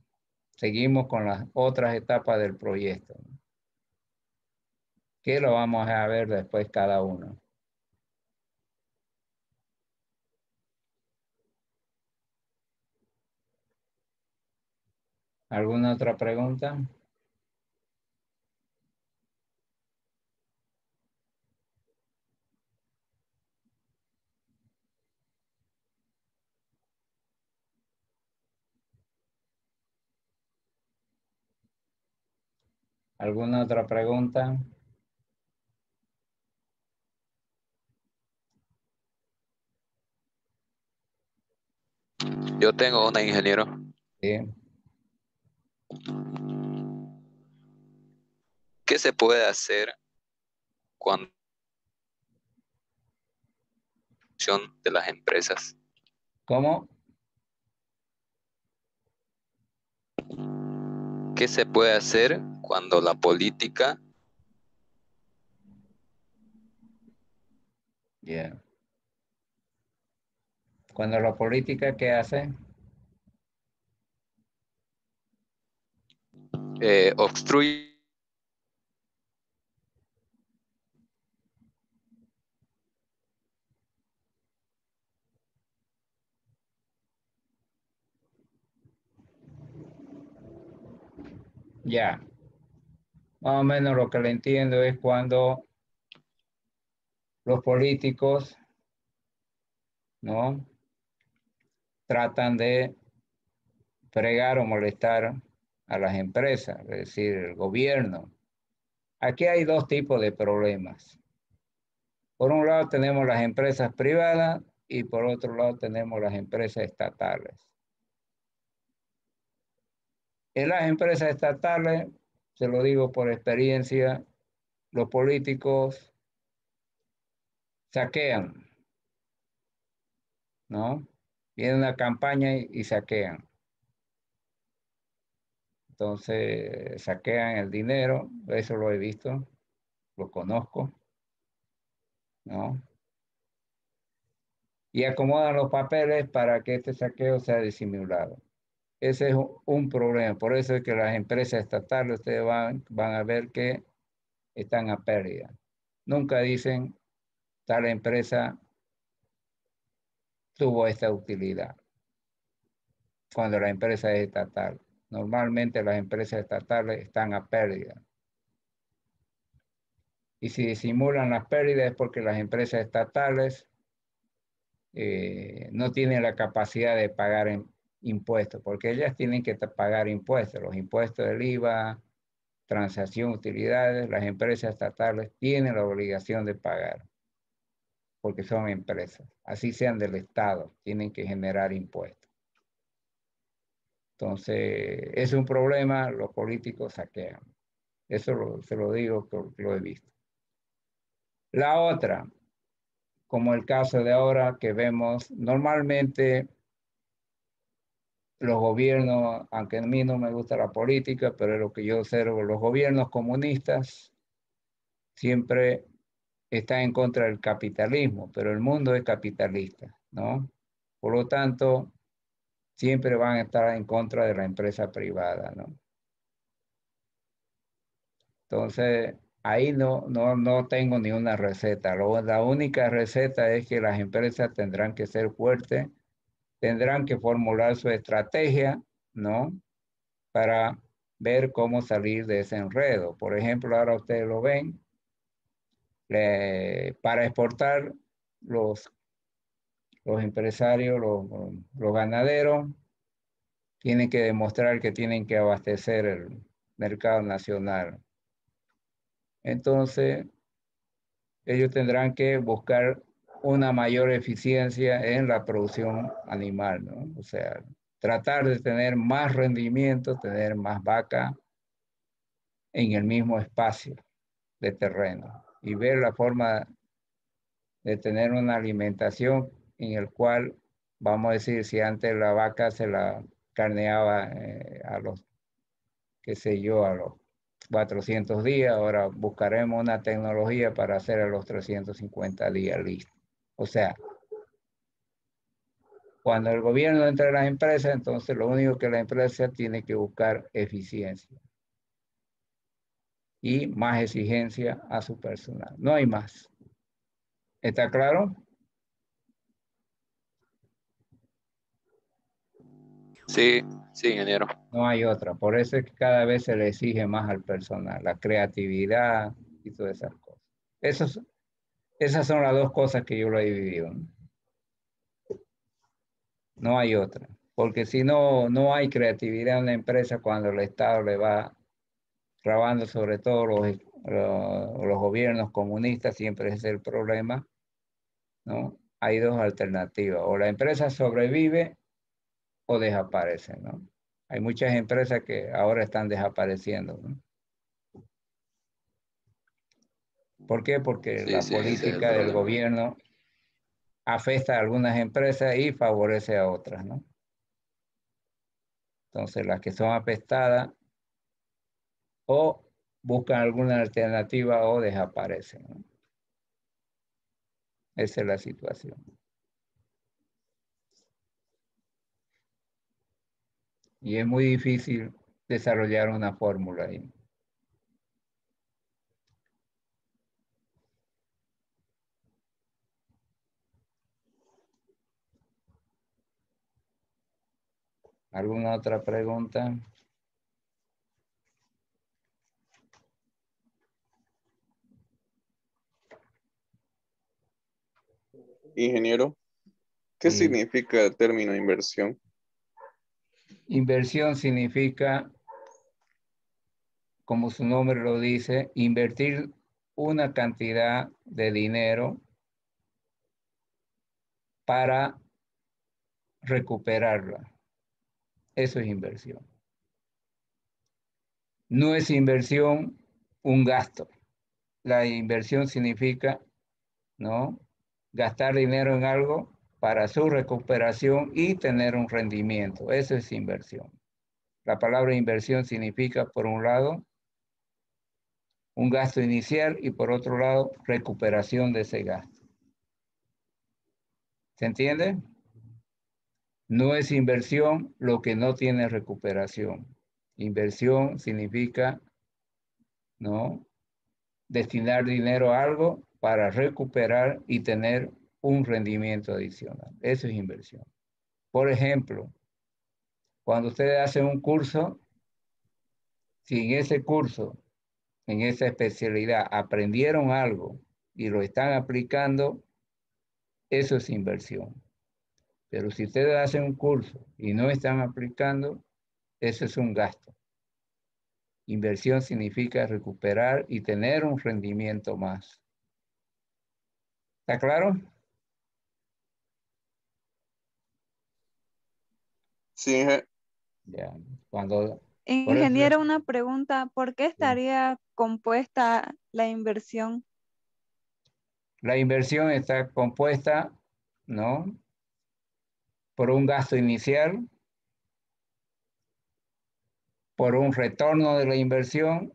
Seguimos con las otras etapas del proyecto, ¿no? Que lo vamos a ver después cada uno. ¿Alguna otra pregunta? ¿Alguna otra pregunta? Yo tengo una, ingeniero. Sí. ¿Qué se puede hacer cuando de las empresas? ¿Cómo? ¿Qué se puede hacer cuando la política Yeah. Cuando la política, ¿qué hace? obstruye? Ya. Más o menos lo que le entiendo es cuando los políticos, ¿no? Tratan de fregar o molestar a las empresas, es decir, el gobierno. Aquí hay dos tipos de problemas. Por un lado tenemos las empresas privadas y por otro lado tenemos las empresas estatales. En las empresas estatales, se lo digo por experiencia, los políticos saquean, ¿no? Viene una campaña y saquean. Entonces, saquean el dinero, eso lo he visto, lo conozco, ¿no? Y acomodan los papeles para que este saqueo sea disimulado. Ese es un problema. Por eso es que las empresas estatales, ustedes van a ver que están a pérdida. Nunca dicen, tal empresa tuvo esta utilidad cuando la empresa es estatal. Normalmente las empresas estatales están a pérdida. Y si disimulan las pérdidas es porque las empresas estatales no tienen la capacidad de pagar impuestos, porque ellas tienen que pagar impuestos, los impuestos del IVA, transacción, utilidades, las empresas estatales tienen la obligación de pagar, porque son empresas, así sean del Estado, tienen que generar impuestos. Entonces, es un problema, los políticos saquean. Eso se lo digo porque lo he visto. La otra, como el caso de ahora que vemos, normalmente los gobiernos, aunque a mí no me gusta la política, pero es lo que yo observo, los gobiernos comunistas siempre están en contra del capitalismo, pero el mundo es capitalista, ¿no? Por lo tanto, siempre van a estar en contra de la empresa privada, ¿no? Entonces, ahí no tengo ni una receta. La única receta es que las empresas tendrán que ser fuertes, tendrán que formular su estrategia, ¿no? Para ver cómo salir de ese enredo. Por ejemplo, ahora ustedes lo ven, para exportar los empresarios, los ganaderos, tienen que demostrar que tienen que abastecer el mercado nacional. Entonces, ellos tendrán que buscar una mayor eficiencia en la producción animal, ¿no? O sea, tratar de tener más rendimiento, tener más vaca en el mismo espacio de terreno y ver la forma de tener una alimentación en el cual, vamos a decir, si antes la vaca se la carneaba a los, qué sé yo, a los 400 días, ahora buscaremos una tecnología para hacer a los 350 días listo. O sea, cuando el gobierno entra a las empresas, entonces lo único que la empresa tiene que buscar eficiencia y más exigencia a su personal. No hay más. ¿Está claro? Sí, sí, ingeniero. No hay otra. Por eso es que cada vez se le exige más al personal, la creatividad y todas esas cosas. Esas son las dos cosas que yo lo he vivido. No hay otra. Porque si no hay creatividad en la empresa cuando el Estado le va trabando, sobre todo los gobiernos comunistas, siempre es el problema, ¿no? Hay dos alternativas. O la empresa sobrevive o desaparece, ¿no? Hay muchas empresas que ahora están desapareciendo, ¿no? ¿Por qué? Porque Sí, la sí, ese es el política del problema. gobierno afecta a algunas empresas y favorece a otras, ¿no? Entonces, las que son afectadas o buscan alguna alternativa o desaparecen, ¿no? Esa es la situación. Y es muy difícil desarrollar una fórmula ahí. ¿Alguna otra pregunta? Ingeniero, ¿qué Sí. significa el término inversión? Inversión significa, como su nombre lo dice, invertir una cantidad de dinero para recuperarla. Eso es inversión. No es inversión un gasto. La inversión significa, ¿no?, gastar dinero en algo para su recuperación y tener un rendimiento. Eso es inversión. La palabra inversión significa, por un lado, un gasto inicial y por otro lado, recuperación de ese gasto. ¿Se entiende? No es inversión lo que no tiene recuperación. Inversión significa, ¿no?, destinar dinero a algo para recuperar y tener un rendimiento adicional. Eso es inversión. Por ejemplo, cuando ustedes hacen un curso, si en ese curso, en esa especialidad, aprendieron algo y lo están aplicando, eso es inversión. Pero si ustedes hacen un curso y no están aplicando, eso es un gasto. Inversión significa recuperar y tener un rendimiento más. ¿Está claro? Sí, Ya. Cuando, por eso, Ingeniero, una pregunta, ¿por qué estaría compuesta la inversión? la inversión está compuesta, ¿no?, por un gasto inicial, por un retorno de la inversión,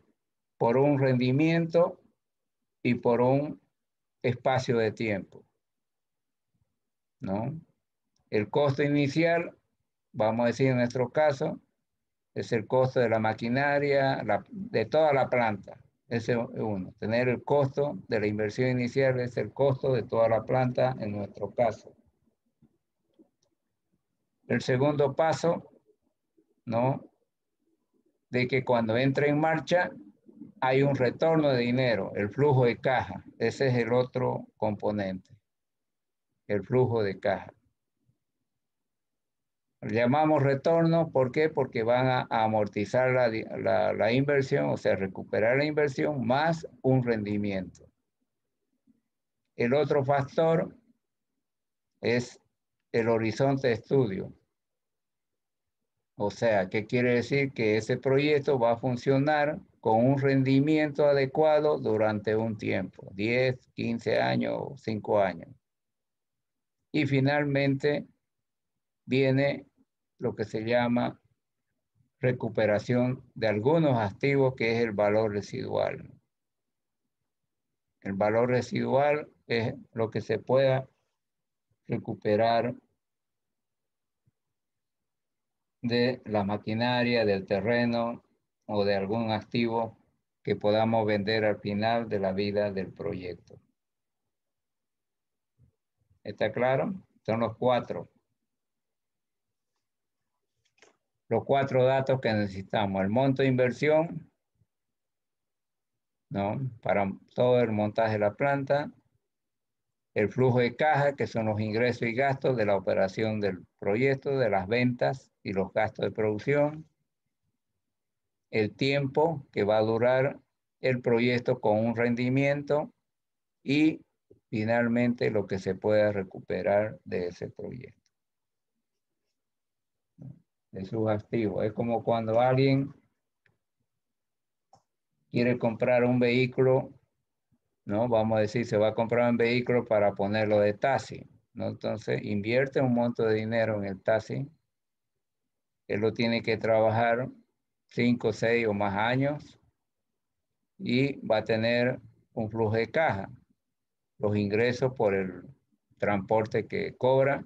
por un rendimiento y por un espacio de tiempo, ¿no? El costo inicial, vamos a decir en nuestro caso, es el costo de la maquinaria, de toda la planta. Ese es uno. Tener el costo de la inversión inicial es el costo de toda la planta en nuestro caso. El segundo paso, ¿no?, de que cuando entra en marcha hay un retorno de dinero, el flujo de caja. Ese es el otro componente, el flujo de caja. Lo llamamos retorno, ¿por qué? Porque van a amortizar la inversión, o sea, recuperar la inversión más un rendimiento. El otro factor es el horizonte de estudio. O sea, ¿qué quiere decir? Que ese proyecto va a funcionar con un rendimiento adecuado durante un tiempo, 10, 15 años, 5 años. Y finalmente viene lo que se llama recuperación de algunos activos, que es el valor residual. El valor residual es lo que se pueda recuperar de la maquinaria, del terreno o de algún activo que podamos vender al final de la vida del proyecto. ¿Está claro? Son los cuatro datos que necesitamos. El monto de inversión, ¿no?, para todo el montaje de la planta. El flujo de caja, que son los ingresos y gastos de la operación del proyecto, de las ventas y los gastos de producción. El tiempo que va a durar el proyecto con un rendimiento y finalmente lo que se pueda recuperar de ese proyecto, de sus activos. Es como cuando alguien quiere comprar un vehículo, ¿no? Vamos a decir, se va a comprar un vehículo para ponerlo de taxi, ¿no? Entonces invierte un monto de dinero en el taxi. Él lo tiene que trabajar 5, 6 o más años y va a tener un flujo de caja, los ingresos por el transporte que cobra,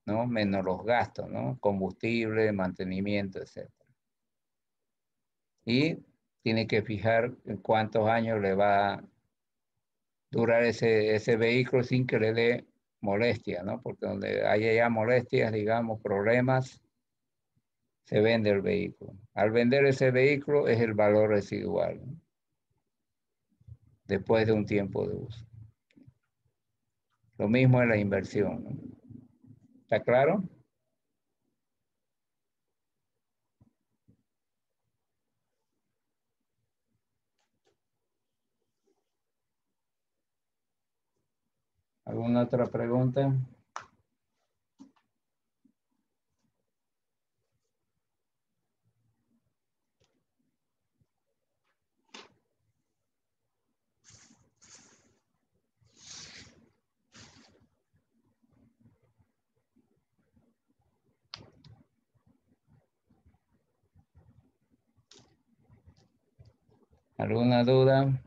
¿no?, menos los gastos, ¿no?, combustible, mantenimiento, etc. Y tiene que fijar en cuántos años le va a durar ese vehículo sin que le dé molestia, ¿no? Porque donde haya ya molestias, digamos, problemas, se vende el vehículo. Al vender ese vehículo es el valor residual, ¿no?, después de un tiempo de uso. Lo mismo en la inversión, ¿no? ¿Está claro? ¿Alguna otra pregunta? ¿Alguna duda?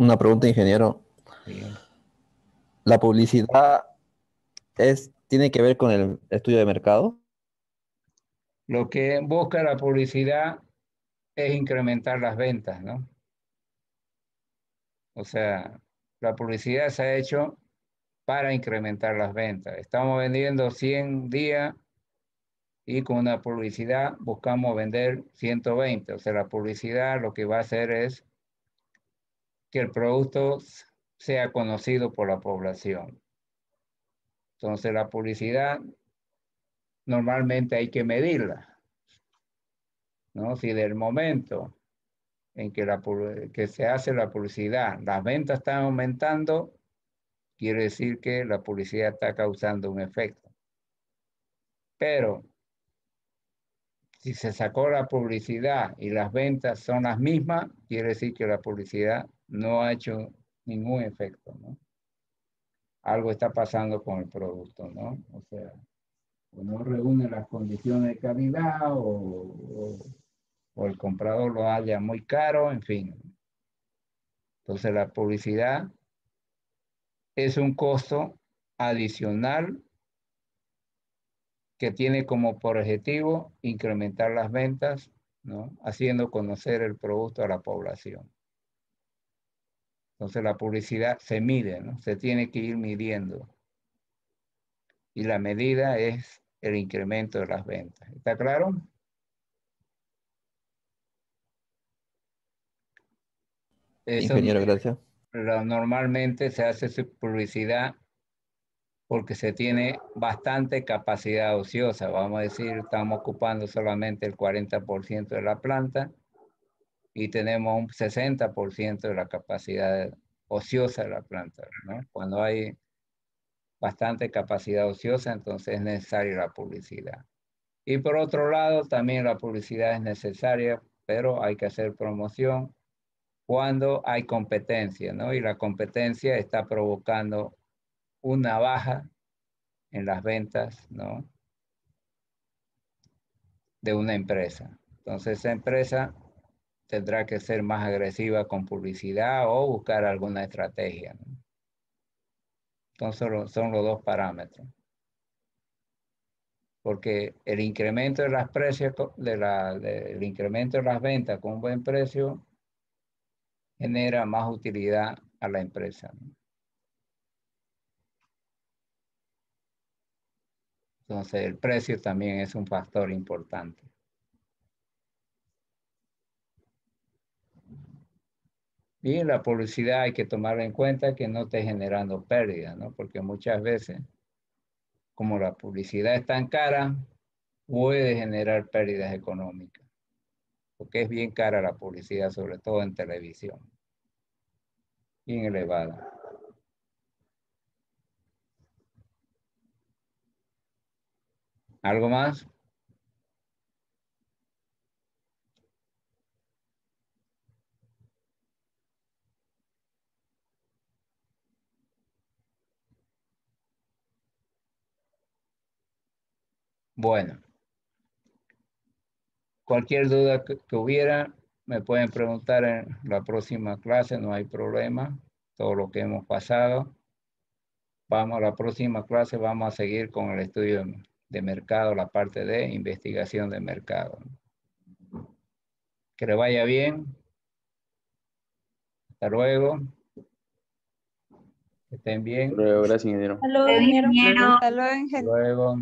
Una pregunta, ingeniero. Sí. ¿La publicidad tiene que ver con el estudio de mercado? Lo que busca la publicidad es incrementar las ventas, ¿no? O sea, la publicidad se ha hecho para incrementar las ventas. Estamos vendiendo 100 días y con una publicidad buscamos vender 120. O sea, la publicidad lo que va a hacer es que el producto sea conocido por la población. Entonces, la publicidad normalmente hay que medirla, ¿no? Si del momento en que se hace la publicidad, las ventas están aumentando, quiere decir que la publicidad está causando un efecto. Pero si se sacó la publicidad y las ventas son las mismas, quiere decir que la publicidad no ha hecho ningún efecto, ¿no? Algo está pasando con el producto, ¿no? O sea, o no reúne las condiciones de calidad o el comprador lo halla muy caro, en fin. Entonces la publicidad es un costo adicional que tiene como por objetivo incrementar las ventas, ¿no? Haciendo conocer el producto a la población. Entonces la publicidad se mide, ¿no? Se tiene que ir midiendo. Y la medida es el incremento de las ventas. ¿Está claro? Eso Ingeniero, gracias. normalmente se hace su publicidad porque se tiene bastante capacidad ociosa. Vamos a decir, estamos ocupando solamente el 40% de la planta y tenemos un 60% de la capacidad ociosa de la planta, ¿no? Cuando hay bastante capacidad ociosa, entonces es necesaria la publicidad. Y por otro lado, también la publicidad es necesaria, pero hay que hacer promoción cuando hay competencia, ¿no? Y la competencia está provocando una baja en las ventas, ¿no? De una empresa. Entonces esa empresa tendrá que ser más agresiva con publicidad o buscar alguna estrategia, ¿no? Entonces son los dos parámetros. Porque el incremento de las precios, el incremento de las ventas con un buen precio genera más utilidad a la empresa, ¿no? Entonces el precio también es un factor importante. Y la publicidad hay que tomar en cuenta que no esté generando pérdidas, ¿no? Porque muchas veces, como la publicidad es tan cara, puede generar pérdidas económicas. Porque es bien cara la publicidad, sobre todo en televisión. Bien elevada. ¿Algo más? Bueno, cualquier duda que hubiera, me pueden preguntar en la próxima clase, no hay problema. Todo lo que hemos pasado. Vamos a la próxima clase, vamos a seguir con el estudio de mercado, la parte de investigación de mercado. Que le vaya bien. Hasta luego. Que estén bien. Luego, gracias, ingeniero. Hasta luego, ingeniero. Ingeniero. Hasta luego, Hasta ingeniero. luego.